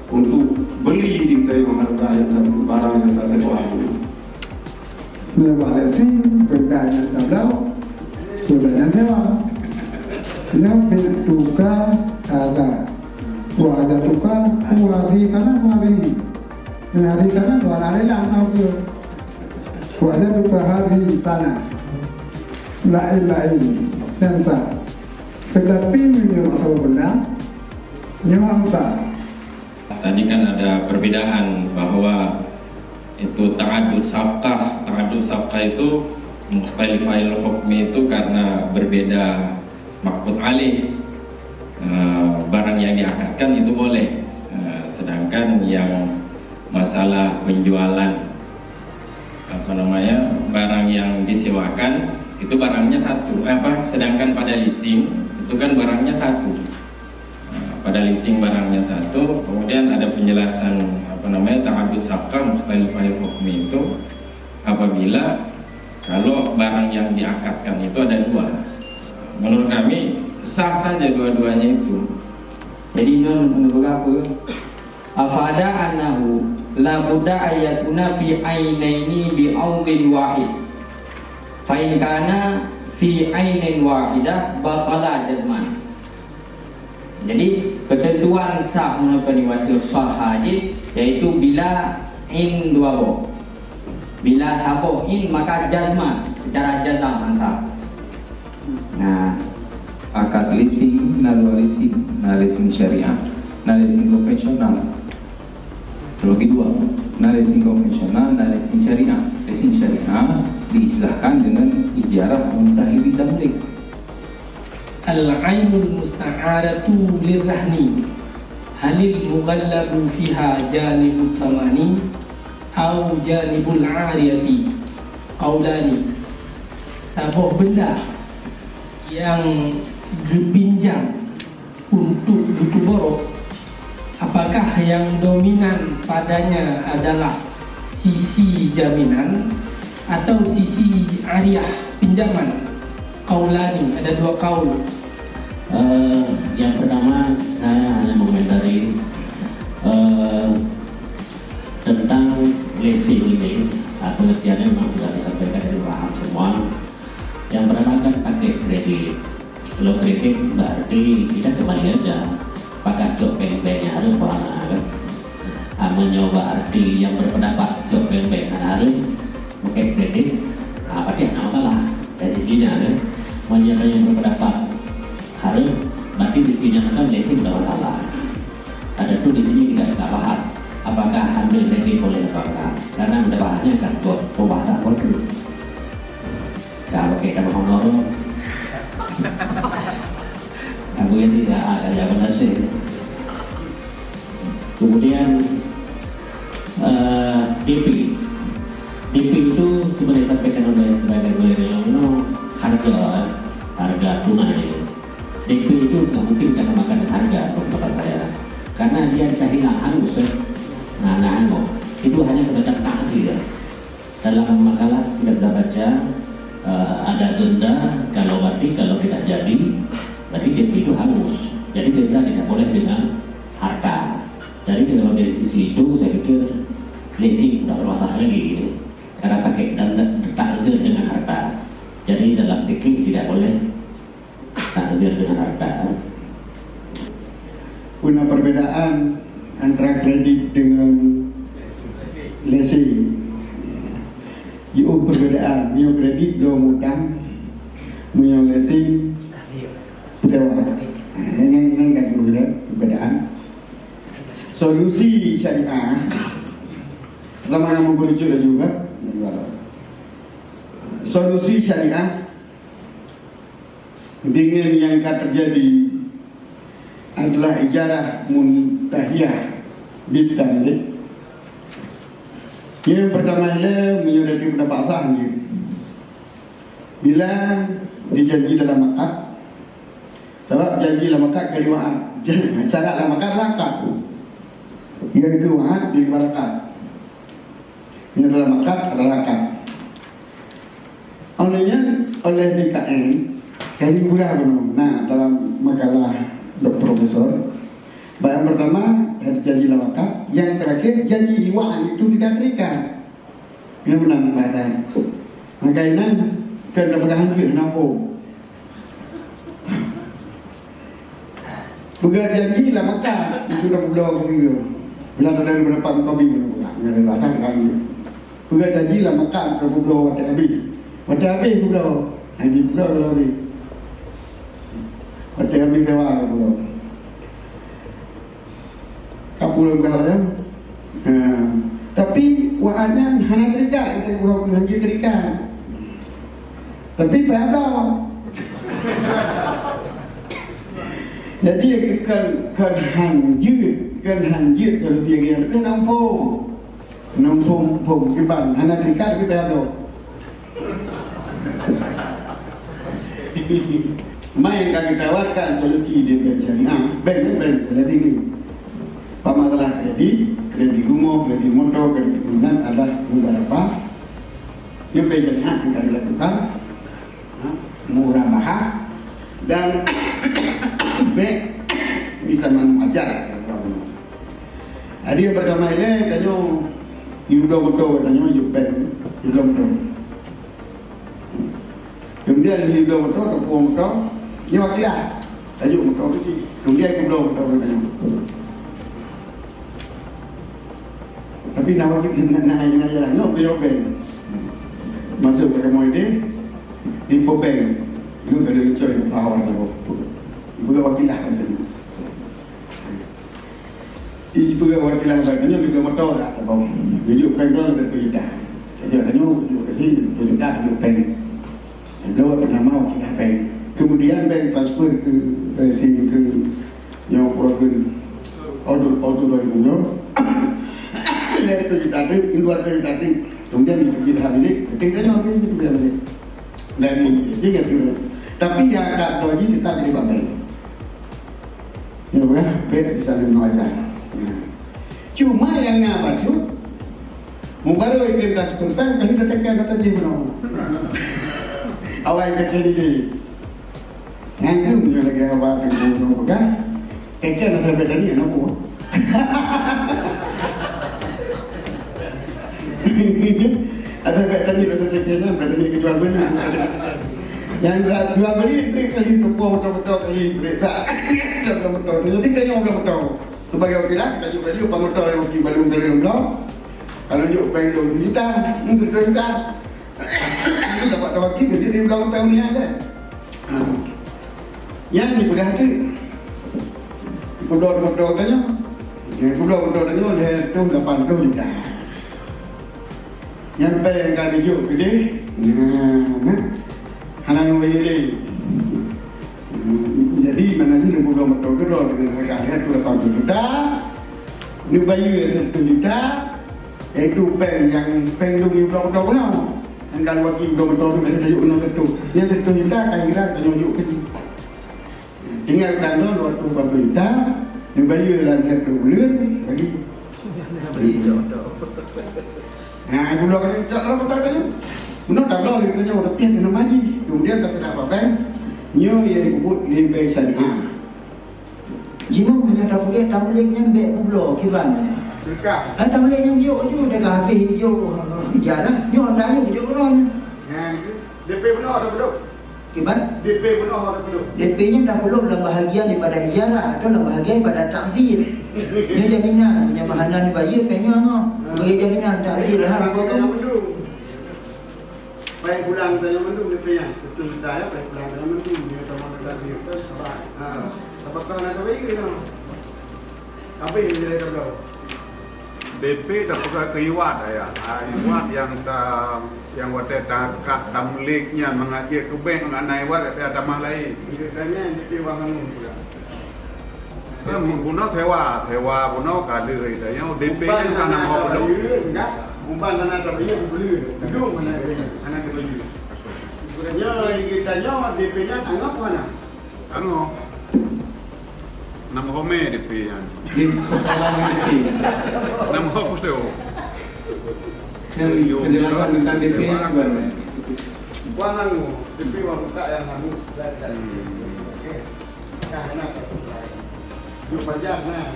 untuk beli di tengah harga yang satu barang yang tak sewa ini. Mewah leasing bedanya tahu, bedanya sewa. Ini tukar ada, wajah tukar, wadi tanah wadi, hari tanah dua hari lang aku. Wajah tukar hari sana, lain dan sah. Tetapi menyewa benar, nyewa sah. Tadi kan ada perbedaan bahwa itu ta'adud safqah. Ta'adud safqah itu mukhtalifil hukmi itu karena berbeda maqbud alih. Barang yang diakadkan itu boleh. Sedangkan yang masalah penjualan barang yang disewakan itu barangnya satu. Sedangkan pada leasing itu kan barangnya satu. Pada leasing barangnya satu, kemudian ada penjelasan ta'adud safqah mukhtalifil hukmi itu apabila kalau barang yang diakadkan itu ada dua. Menurut kami sah saja dua-duanya itu. Jadi menurut aku, afada annahu la budda ayatuna fi ainaini bi awdin wahid. Fa in kana fi ainin wahidah batala jazman. Jadi ketentuan sah mengenai sah haji yaitu bila in dua bo, bila taboh in maka jazman secara jazam mantap. Nah, Akad leasing, na leasing syariah, na leasing konvensional. Terbagi dua, na leasing konvensional, na leasing syariah. Leasing syariah diistilahkan dengan ijarah muntahiri tamlik. Al-ainul musta'aratu lirrahni halil mughallabu fiha janibut tamani au janibul ariyati qaulani. Sebuah benda yang dipinjam untuk dituboro, apakah yang dominan padanya adalah sisi jaminan atau sisi ariyah pinjaman? Qaulani, ada dua kaul. Yang pertama saya hanya mengomentari tentang leasing ini pengertiannya memang sudah disampaikan dan paham semua. Yang pertama kan pakai kredit. Kalau kredit berarti kita kembali aja pakai job bank-banknya harus mana kan. Mencoba arti yang berpendapat job bank-bank harus pakai kredit. Berarti ada masalah dari sini kan. Mencoba yang berpendapat harus berarti di sini kan leasing ada masalah. Ada tuh di sini kita bahas apakah ambil kredit boleh apakah, karena kita bahasnya kan buat pembahasan dulu. Kalau kita mau ngomong aku yang tidak ada jawaban asli. Kemudian DP itu sebenarnya disampaikan oleh sebagai beliau harga tunai. DP itu nggak mungkin kita samakan dengan harga pendapat saya, karena dia cahaya hangus itu hanya semacam taksi ya. Dalam makalah tidak bisa baca ada denda kalau tidak jadi, berarti DP itu hangus. Jadi denda tidak boleh dengan harta. Jadi kalau dari sisi itu saya pikir leasing tidak bermasalah lagi gitu. Karena pakai denda takzir dengan harta. Jadi dalam fikih tidak boleh takzir dengan harta. Punya perbedaan antara kredit dengan leasing. Jauh perbedaan. Punya kredit dong utang, punya leasing sewa. Ini kan perbedaan. Solusi syariah pertama yang mengerucut juga. Solusi syariah dengan yang akan terjadi adalah ijarah muntahiyah bitamlik. Yang pertama ialah menyodari pendapat sah bila dijanji dalam akad. Sebab janji dalam akad kalimat syarat dalam akad adalah akad. Yang kedua dibarakan. Yang dalam akad adalah akad. Oleh DKN kali murah benar. Nah, dalam makalah Profesor, yang pertama janji dalam akad, yang terakhir janji iwaan itu tidak terikat. Yang benar mengatakan. Maka ini kena pegangan dia kenapa? Pegang janji dalam akad itu dah berdoa begitu. Bila ada beberapa kopi yang datang kami. Pegang janji dalam akad itu berdoa waktu habis berdoa. Ini berdoa habis. Waktu habis sewa berdoa. Kapul berkata, tapi wahannya hanya terikat, kita bukan lagi terikat. Tapi berada. Jadi kan hanjir solusi yang itu nampung kiban hanya terikat kita berada. Mai yang kita tawarkan solusi di bank syariah, bank pada sini. Masalah kredit rumah, kredit motor, kredit bangunan adalah beberapa yang bank syariah akan dilakukan murabahah dan bank bisa mengajar. Jadi yang pertama ini tanya yudo motor, tanya bank yudo motor. Kemudian yudo motor, tepung motor, dia wakilah tajuk motor kecil. Kemudian yudo motor tanya. Tapi nak naik jalan, no beli bank. Masuk ke rumah ini, di bank. Itu kalau coy bawah tu, ibu wakilah macam ni. Ibu wakilah macam ni, ibu motor tak tahu. Jadi bank tu ada kerja. Jadi ada ni kasih kerja di bank. Lalu nama wakilah bank. Kemudian bank transfer ke yang program auto dari Bungo. Dari tu kita tu, keluar dari tu, kemudian kita habis, kita ni habis kita habis. Dan jika tu, tapi yang tak tahu ni kita di bank. Ya, beda bisa mengajar. Cuma yang apa tu? Mubarak ikut transfer bank, kalau dah tekan data di mana? Awal kecil ini. Yang tu punya lagi awal kecil bukan? Tekan data beda ni, apa? Ada tadi betul-betul berarti ke jual beli. Yang jual beli itu kali tepung betul-betul kali periksa. Betul-betul. Jadi kayaknya betul-betul. Sebagai wakilan kita juga beli upah motor yang bagi balung belum. Kalau juk bayar 2 juta, 1 juta. Itu dapat wakil jadi dia belum tahu ni aja. Yang ni sudah ada. Betul-betul tanya. Betul-betul tanya dia tu 80 juta. Nyampe kali juk gede. Hanang bayar. Jadi mana ni betul-betul kedua dengan harga dia tu 80 juta. Ni bayar 1 juta. Itu pen yang pen tu betul-betul pun. Dan kalau wakil betul-betul tu masih tajuk kena tentu. Yang tentu juta akhirat tunjuk ke tinggal tanda 240 juta. Dia bayar dalam 1 bulan bagi. Nah, bulan kali tak berapa tahun. Benar tak boleh tanya orang pian kena maji. Kemudian tak sedap apa nyo yang disebut limbai syariah. Jino punya tampuk tampuknya mbek pulau kiban. Dekat. Tampuk yang jauh dah habis jauh jalan. Nyo dah jauh keron. Nah, DP benar ada belum? Kiban? DP benar ada belum? DP-nya dah belum dalam bahagian daripada ijarah atau dalam bahagian daripada takzir. Ini jaminan, punya mahanan bayar penyo ngoh. Bagi jaminan takzir dah potong. Baik pulang saya mendu DP yang betul saya baik pulang saya mendu dia sama dengan dia sebab. Apakah nak tahu ini? Apa yang dia dah tahu? DP dah pakai keiwat ya. Iwat yang wadah takat tamliknya mengajar ke bank mengenai wat ada mah lain. Dia tanya DP wangan pula. Buno sewa buno kada tanya DP nya kan nama belum. Enggak, umpan anak tapi beli. Gedung mana anak beli. Sebenarnya kita tanya DP-nya anggap mana? Ano? Nama home DP nya. Kesalahan DP. Nama apa tu? Penjelasan tentang DP sebenarnya. Wangan DP wang buka yang anu dan okey. Nah, enak. Yuk pajak nah.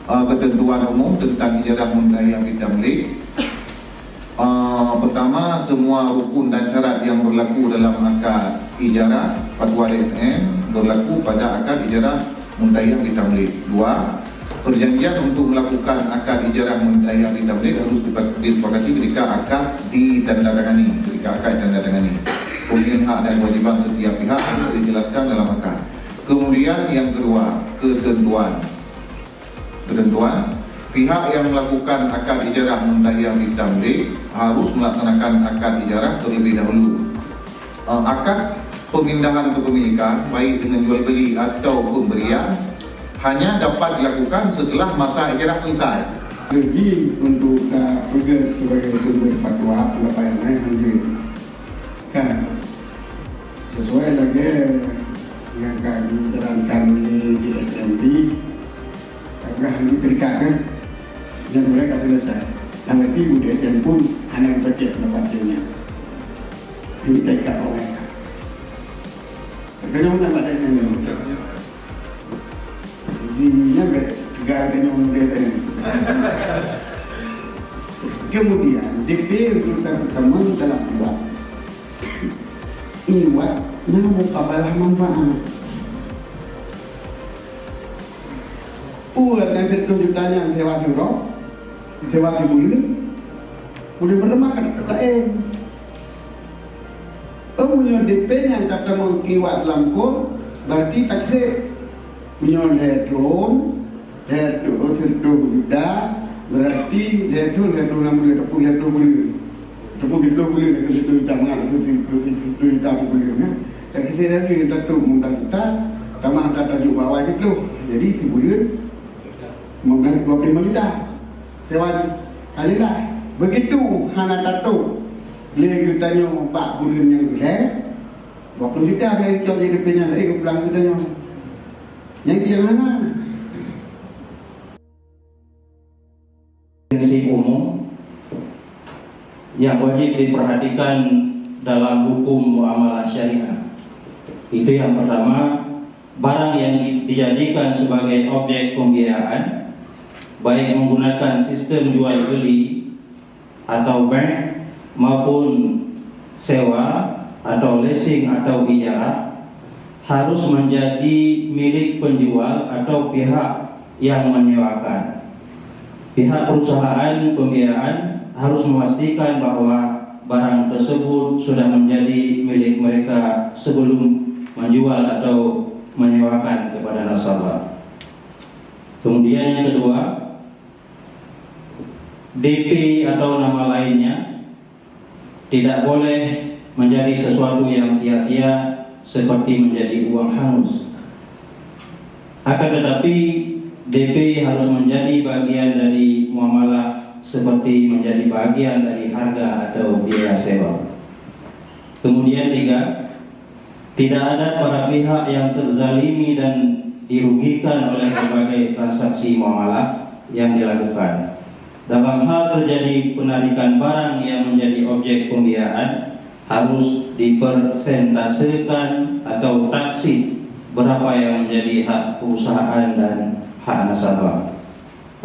Ketentuan umum tentang ijarah muntahiah bitamlik. Pertama, semua rukun dan syarat yang berlaku dalam akad ijarah fatwa DSN berlaku pada akad ijarah muntahiah bitamlik. 2. Perjanjian untuk melakukan akad ijarah muntahiah bitamlik harus disepakati ketika akad ditandatangani. Kemudian hak dan kewajiban setiap pihak harus dijelaskan dalam akad. Kemudian yang kedua, ketentuan. Pihak yang melakukan akad ijarah muntahiah bitamlik harus melaksanakan akad ijarah terlebih dahulu. Akad pemindahan kepemilikan baik dengan jual beli atau pemberian hanya dapat dilakukan setelah masa ijarah selesai. Jadi untuk tugas sebagai sumber fatwa pendapat yang lain menjadi kan sesuai lagi yang kami jalankan di SMP karena ini terikatkan dan mereka selesai. Nanti di SMP pun hanya yang berkait pendapatnya. Ini terikat oleh. Kerana mana ada yang Dininya tiga muda tadi. Kemudian DP untuk pertama dalam iwat. Iwat nama mukabalah manfaat. Puan yang tertunjukkannya sewa surau, sewa bulan, boleh bermakan lain. Punya DP yang kata mengkiwat lampu, berarti taksir. Punya ledrum, ledrum juta, berarti ledrum 60 bulan. Tepuk 2 bulan dengan 1 juta mengalah 1 juta sebulan. Jadi saya ni tentu mudah kita, tambah tajuk bawah itu. Jadi sebulan 25 juta. Sewa kali lah. Begitu hana tato. Lagi tanya 4 bulan yang gelap 20 juta saya cakap jadi punya lagi pulang kita tanya yang dia mana prinsip umum yang wajib diperhatikan dalam hukum muamalah syariah. Itu yang pertama, barang yang dijadikan sebagai objek pembiayaan baik menggunakan sistem jual beli atau bank maupun sewa atau leasing atau ijarah harus menjadi milik penjual atau pihak yang menyewakan. Pihak perusahaan pembiayaan harus memastikan bahwa barang tersebut sudah menjadi milik mereka sebelum menjual atau menyewakan kepada nasabah. Kemudian yang kedua, DP atau nama lainnya tidak boleh menjadi sesuatu yang sia-sia seperti menjadi uang hangus. Akan tetapi DP harus menjadi bagian dari muamalah seperti menjadi bagian dari harga atau biaya sewa. Kemudian tiga, tidak ada para pihak yang terzalimi dan dirugikan oleh berbagai transaksi muamalah yang dilakukan. Dalam hal terjadi penarikan barang yang menjadi objek pembiayaan, harus dipersentasekan atau taksih berapa yang menjadi hak perusahaan dan hak nasabah.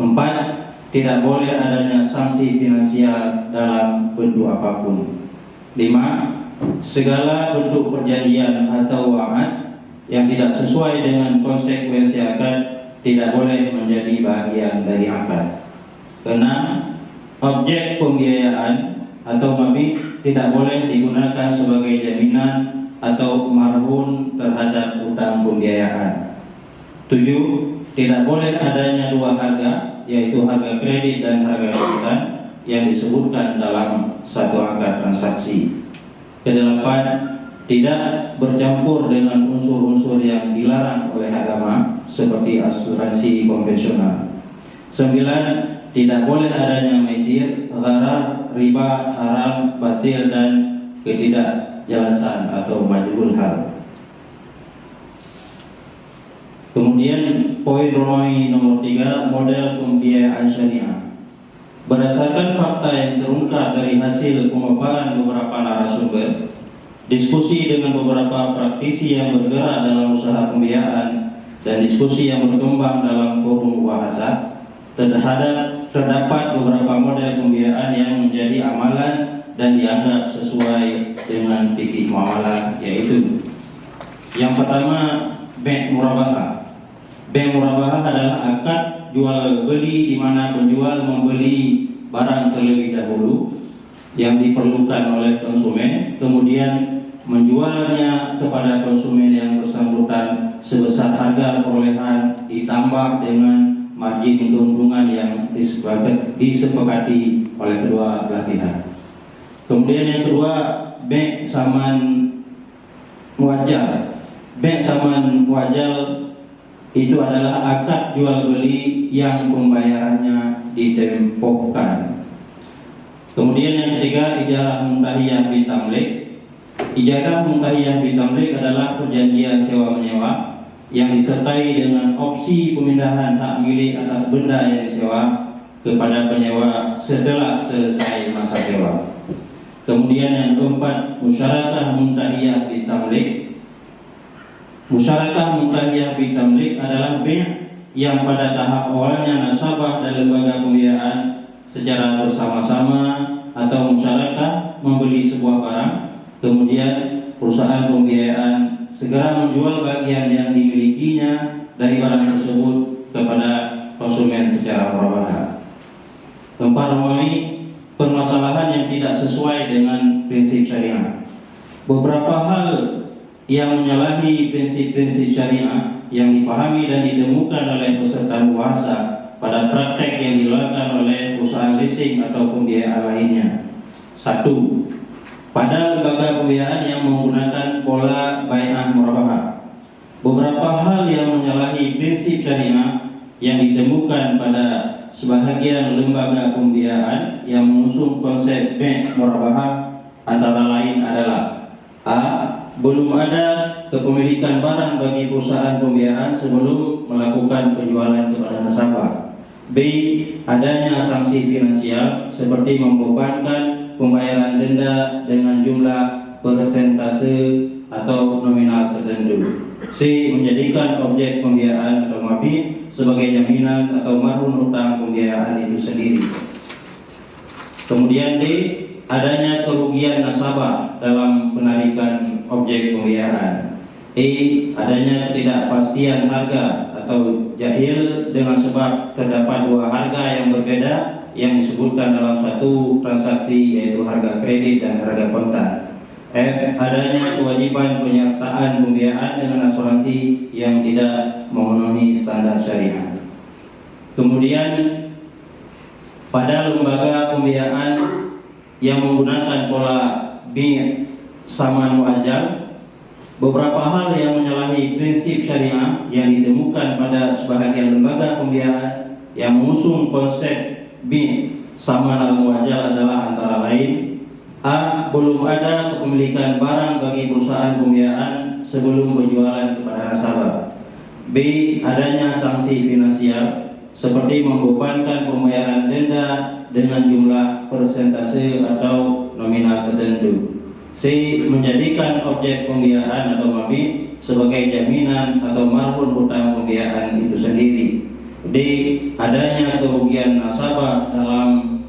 4. Tidak boleh adanya sanksi finansial dalam bentuk apapun. 5. Segala bentuk perjanjian atau wa'ad yang tidak sesuai dengan konsekuensi akad tidak boleh menjadi bagian dari akad. 6. Objek pembiayaan atau mabit tidak boleh digunakan sebagai jaminan atau marhun terhadap utang pembiayaan. 7. Tidak boleh adanya dua harga, yaitu harga kredit dan harga piutang yang disebutkan dalam satu akad transaksi. Kedelapan, tidak bercampur dengan unsur-unsur yang dilarang oleh agama seperti asuransi konvensional. 9. Tidak boleh adanya maisir, gharar, riba, haram, batil dan ketidakjelasan atau majhul hal. Kemudian poin Romawi nomor 3, model pembiayaan syariah. Berdasarkan fakta yang terungkap dari hasil pemaparan beberapa narasumber, diskusi dengan beberapa praktisi yang bergerak dalam usaha pembiayaan, dan diskusi yang berkembang dalam forum bahasa, terdapat beberapa model pembiayaan yang menjadi amalan dan dianggap sesuai dengan fikih muamalah, yaitu yang pertama, bank murabahah. Bank murabahah adalah akad jual beli di mana penjual membeli barang terlebih dahulu yang diperlukan oleh konsumen, kemudian menjualnya kepada konsumen yang bersangkutan sebesar harga perolehan ditambah dengan margin keuntungan yang disepakati oleh kedua belah pihak. Kemudian yang kedua, bank saman muajjal. Bank saman muajjal itu adalah akad jual beli yang pembayarannya ditempohkan. Kemudian yang ketiga, ijarah muntahiyah bitamlik. Ijarah muntahiyah bitamlik adalah perjanjian sewa menyewa yang disertai dengan opsi pemindahan hak milik atas benda yang disewa kepada penyewa setelah selesai masa sewa. Kemudian yang keempat, musyarakah muntahiyah bitamlik. Musyarakah muntahiyah bitamlik adalah bank yang pada tahap awalnya nasabah dan lembaga pembiayaan secara bersama-sama atau musyarakah membeli sebuah barang, kemudian perusahaan pembiayaan segera menjual bagian yang dimilikinya dari barang tersebut kepada konsumen secara murabahah. Keempat, permasalahan yang tidak sesuai dengan prinsip syariah. Beberapa hal yang menyalahi prinsip-prinsip syariah yang dipahami dan ditemukan oleh peserta bahasa pada praktek yang dilakukan oleh perusahaan leasing atau pembiayaan lainnya. 1. Pada lembaga pembiayaan yang menggunakan pola bai'ah murabahah, beberapa hal yang menyalahi prinsip syariah yang ditemukan pada sebahagian lembaga pembiayaan yang mengusung konsep bank murabahah antara lain adalah: A. Belum ada kepemilikan barang bagi perusahaan pembiayaan sebelum melakukan penjualan kepada nasabah. B. Adanya sanksi finansial seperti membebankan pembayaran denda dengan jumlah persentase atau nominal tertentu. C. Menjadikan objek pembiayaan atau mabit sebagai jaminan atau marhun utang pembiayaan itu sendiri. Kemudian D, adanya kerugian nasabah dalam penarikan objek pembiayaan. E, adanya ketidakpastian harga atau jahil dengan sebab terdapat dua harga yang berbeda yang disebutkan dalam satu transaksi, yaitu harga kredit dan harga kontan. F, adanya kewajiban penyertaan pembiayaan dengan asuransi yang tidak memenuhi standar syariah. Kemudian pada lembaga pembiayaan yang menggunakan pola bi' saman muajjal, beberapa hal yang menyalahi prinsip syariah yang ditemukan pada sebahagian lembaga pembiayaan yang mengusung konsep bi' saman al-muajjal adalah antara lain: A, belum ada kepemilikan barang bagi perusahaan pembiayaan sebelum berjualan kepada nasabah. B, adanya sanksi finansial seperti membebankan pembayaran denda dengan jumlah persentase atau nominal tertentu. C, menjadikan objek pembiayaan atau mabit sebagai jaminan atau marhun hutang pembiayaan itu sendiri. D, adanya kerugian nasabah dalam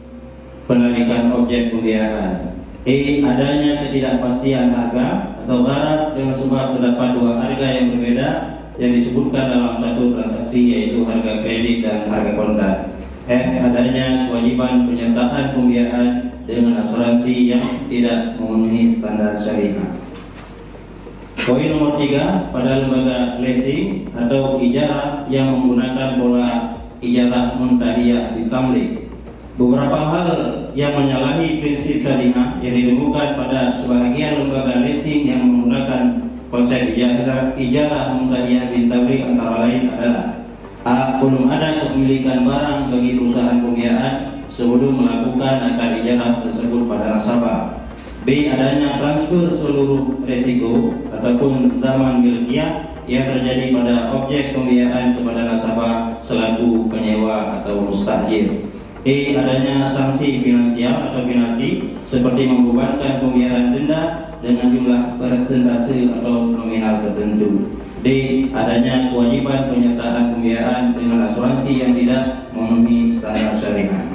penarikan objek pembiayaan. E, adanya ketidakpastian harga atau gharar dengan sebab terdapat dua harga yang berbeda yang disebutkan dalam satu transaksi, yaitu harga kredit dan harga kontan. F, adanya kewajiban penyertaan pembiayaan dengan asuransi yang tidak memenuhi standar syariah. Poin nomor 3, pada lembaga leasing atau ijarah yang menggunakan pola ijarah muntahiyah ditamlik, beberapa hal yang menyalahi prinsip syariah yang ditemukan pada sebagian lembaga leasing yang menggunakan konsep ijarah muntahiyah ditamlik antara lain adalah: A, belum ada kepemilikan barang bagi perusahaan pembiayaan sebelum melakukan akad ijarah tersebut pada nasabah. B, adanya transfer seluruh resiko ataupun zaman milkiyah yang terjadi pada objek pembiayaan kepada nasabah selaku penyewa atau mustajir. E, adanya sanksi finansial atau penalti seperti membebankan pembayaran denda dengan jumlah persentase atau nominal tertentu. D, adanya kewajiban penyertaan pembiayaan dengan asuransi yang tidak memenuhi standar syariah.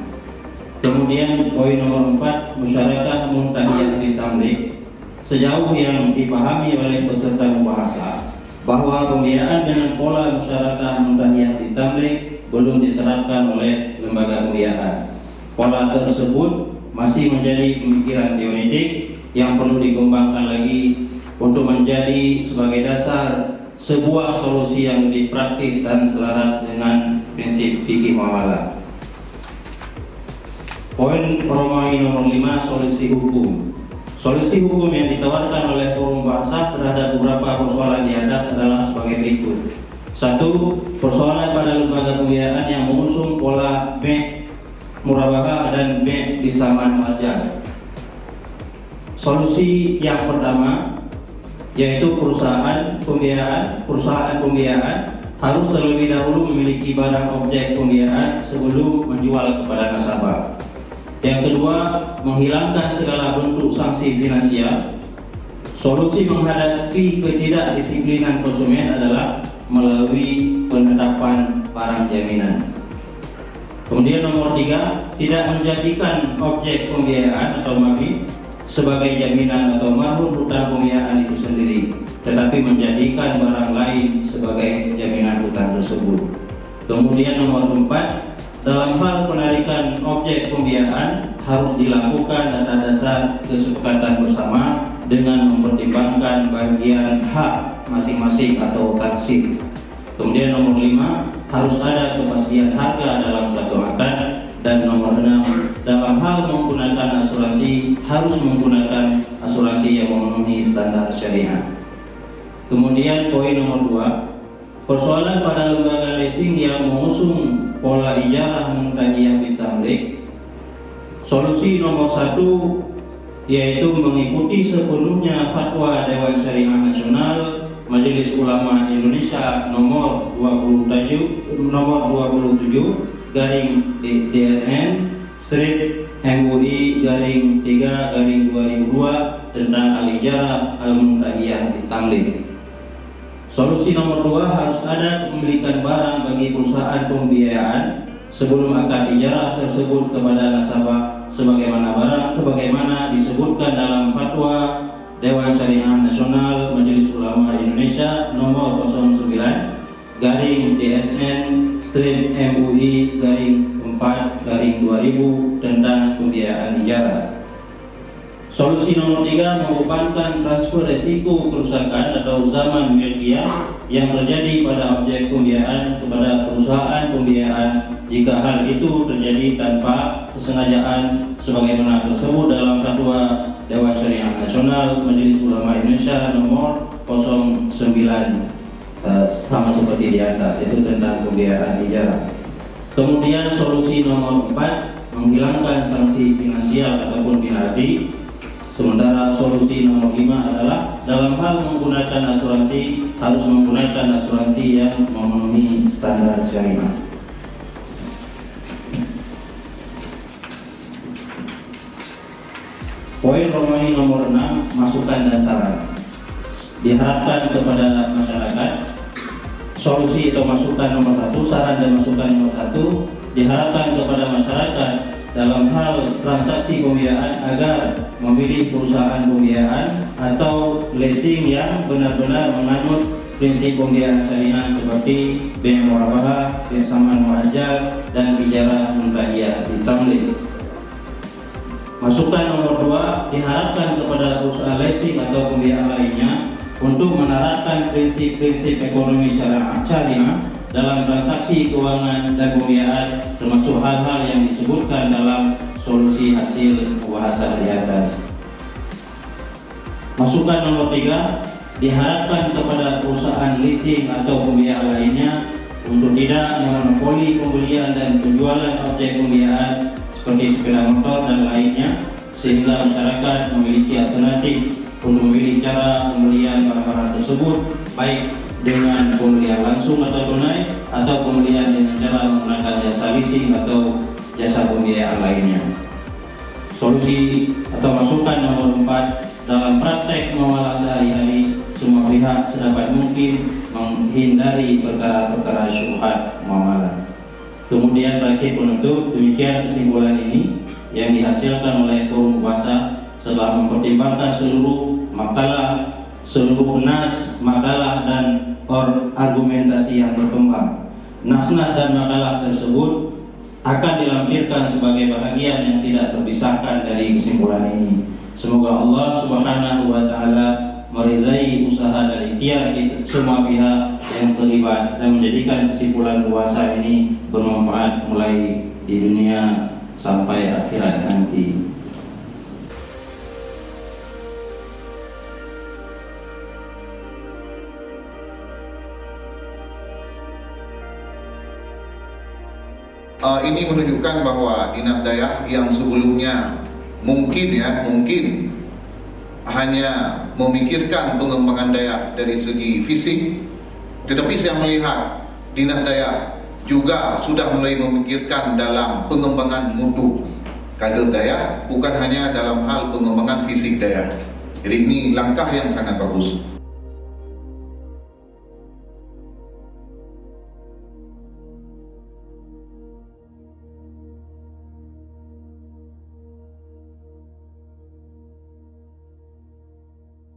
Kemudian poin nomor 4, musyarakah muntahiyah ditamlik. Sejauh yang dipahami oleh peserta mubahasah bahwa pembiayaan dengan pola musyarakah muntahiyah ditamlik belum diterapkan oleh lembaga pembiayaan. Pola tersebut masih menjadi pemikiran teoretik yang perlu dikembangkan lagi untuk menjadi sebagai dasar sebuah solusi yang lebih praktis dan selaras dengan prinsip fikih muamalah. Poin Romawi nomor 5, solusi hukum. Solusi hukum yang ditawarkan oleh forum bahasa terhadap beberapa persoalan di atas adalah sebagai berikut. 1. Persoalan pada lembaga pembiayaan yang mengusung pola B' murabahah dan B' bisaman muajjal. Solusi yang pertama yaitu perusahaan pembiayaan harus terlebih dahulu memiliki barang objek pembiayaan sebelum menjual kepada nasabah. Yang kedua, menghilangkan segala bentuk sanksi finansial. Solusi menghadapi ketidakdisiplinan konsumen adalah melalui penetapan barang jaminan. Kemudian nomor 3, tidak menjadikan objek pembiayaan atau mabit sebagai jaminan atau marhun hutang pembiayaan itu sendiri, tetapi menjadikan barang lain sebagai jaminan hutang tersebut. Kemudian nomor 4, dalam hal penarikan objek pembiayaan harus dilakukan atas dasar kesepakatan bersama dengan mempertimbangkan bagian hak masing-masing atau taksir. Kemudian nomor 5, harus ada kepastian harga dalam suatu akad. Dan nomor 6, dalam hal menggunakan asuransi harus menggunakan asuransi yang memenuhi standar syariah. Kemudian poin nomor 2, persoalan pada lembaga leasing yang mengusung pola ijarah muntahiyah ditamlik. Solusi nomor 1 yaitu mengikuti sepenuhnya fatwa Dewan Syariah Nasional Majelis Ulama Indonesia nomor 27 garing DSN strip MUI garing 3 garing 2002 tentang al-ijarah al-muntahiyah ditamlik. Solusi nomor 2, harus ada kepemilikan barang bagi perusahaan pembiayaan sebelum akad ijarah tersebut kepada nasabah sebagaimana disebutkan dalam fatwa Dewan Syariah Nasional Majelis Ulama Indonesia nomor 09/MUI/4/2000 tentang pembiayaan ijarah. Solusi nomor 3 mengupayakan transfer resiko kerusakan atau zaman milkiah yang terjadi pada objek pembiayaan kepada perusahaan pembiayaan jika hal itu terjadi tanpa kesengajaan sebagaimana tersebut dalam fatwa Dewan Syariah Nasional Majelis Ulama Indonesia nomor 09 sama seperti di atas, itu tentang pembiayaan ijarah. Kemudian solusi nomor 4 menghilangkan sanksi finansial ataupun penalti. Sementara solusi nomor 5 adalah dalam hal menggunakan asuransi harus menggunakan asuransi yang memenuhi standar syariah. Poin Romawi nomor 6, masukan dan saran. Diharapkan kepada masyarakat, solusi atau masukan nomor 1, saran dan masukan nomor 1 diharapkan kepada masyarakat dalam hal transaksi pembiayaan agar memilih perusahaan pembiayaan atau leasing yang benar-benar menganut prinsip pembiayaan syariah seperti bank murabahah, pinjaman muajjal, dan ijarah muntajiyah ditamlik. Masukan nomor 2 diharapkan kepada perusahaan leasing atau pembiayaan lainnya untuk menerapkan prinsip-prinsip ekonomi syariah dalam transaksi keuangan dan pembiayaan, termasuk hal-hal yang disebutkan dalam solusi hasil pembahasan di atas. Masukan nomor 3 diharapkan kepada perusahaan leasing atau pembiayaan lainnya untuk tidak memonopoli pembelian dan penjualan objek pembiayaan seperti sepeda motor dan lainnya, sehingga masyarakat memiliki alternatif untuk memilih cara pembelian barang-barang tersebut, baik dengan pembelian langsung atau tunai atau pembelian dengan cara menggunakan jasa leasing atau jasa pembiayaan lainnya. Solusi atau masukan nomor 4, dalam praktek muamalah sehari-hari semua pihak sedapat mungkin menghindari perkara-perkara syubhat muamalah. Kemudian terakhir penutup, demikian kesimpulan ini yang dihasilkan oleh forum puasa setelah mempertimbangkan seluruh makalah, seluruh nas, makalah dan argumentasi yang berkembang. Nas-nas dan makalah tersebut akan dilampirkan sebagai bahagian yang tidak terpisahkan dari kesimpulan ini. Semoga Allah Subhanahu wa taala meridai usaha dan ikhtiar semua pihak yang terlibat dan menjadikan kesimpulan puasa ini bermanfaat mulai di dunia sampai akhirat nanti. Ini menunjukkan bahwa Dinas Daya yang sebelumnya mungkin hanya memikirkan pengembangan daya dari segi fisik, tetapi saya melihat Dinas Daya juga sudah mulai memikirkan dalam pengembangan mutu kader daya, bukan hanya dalam hal pengembangan fisik daya. Jadi ini langkah yang sangat bagus.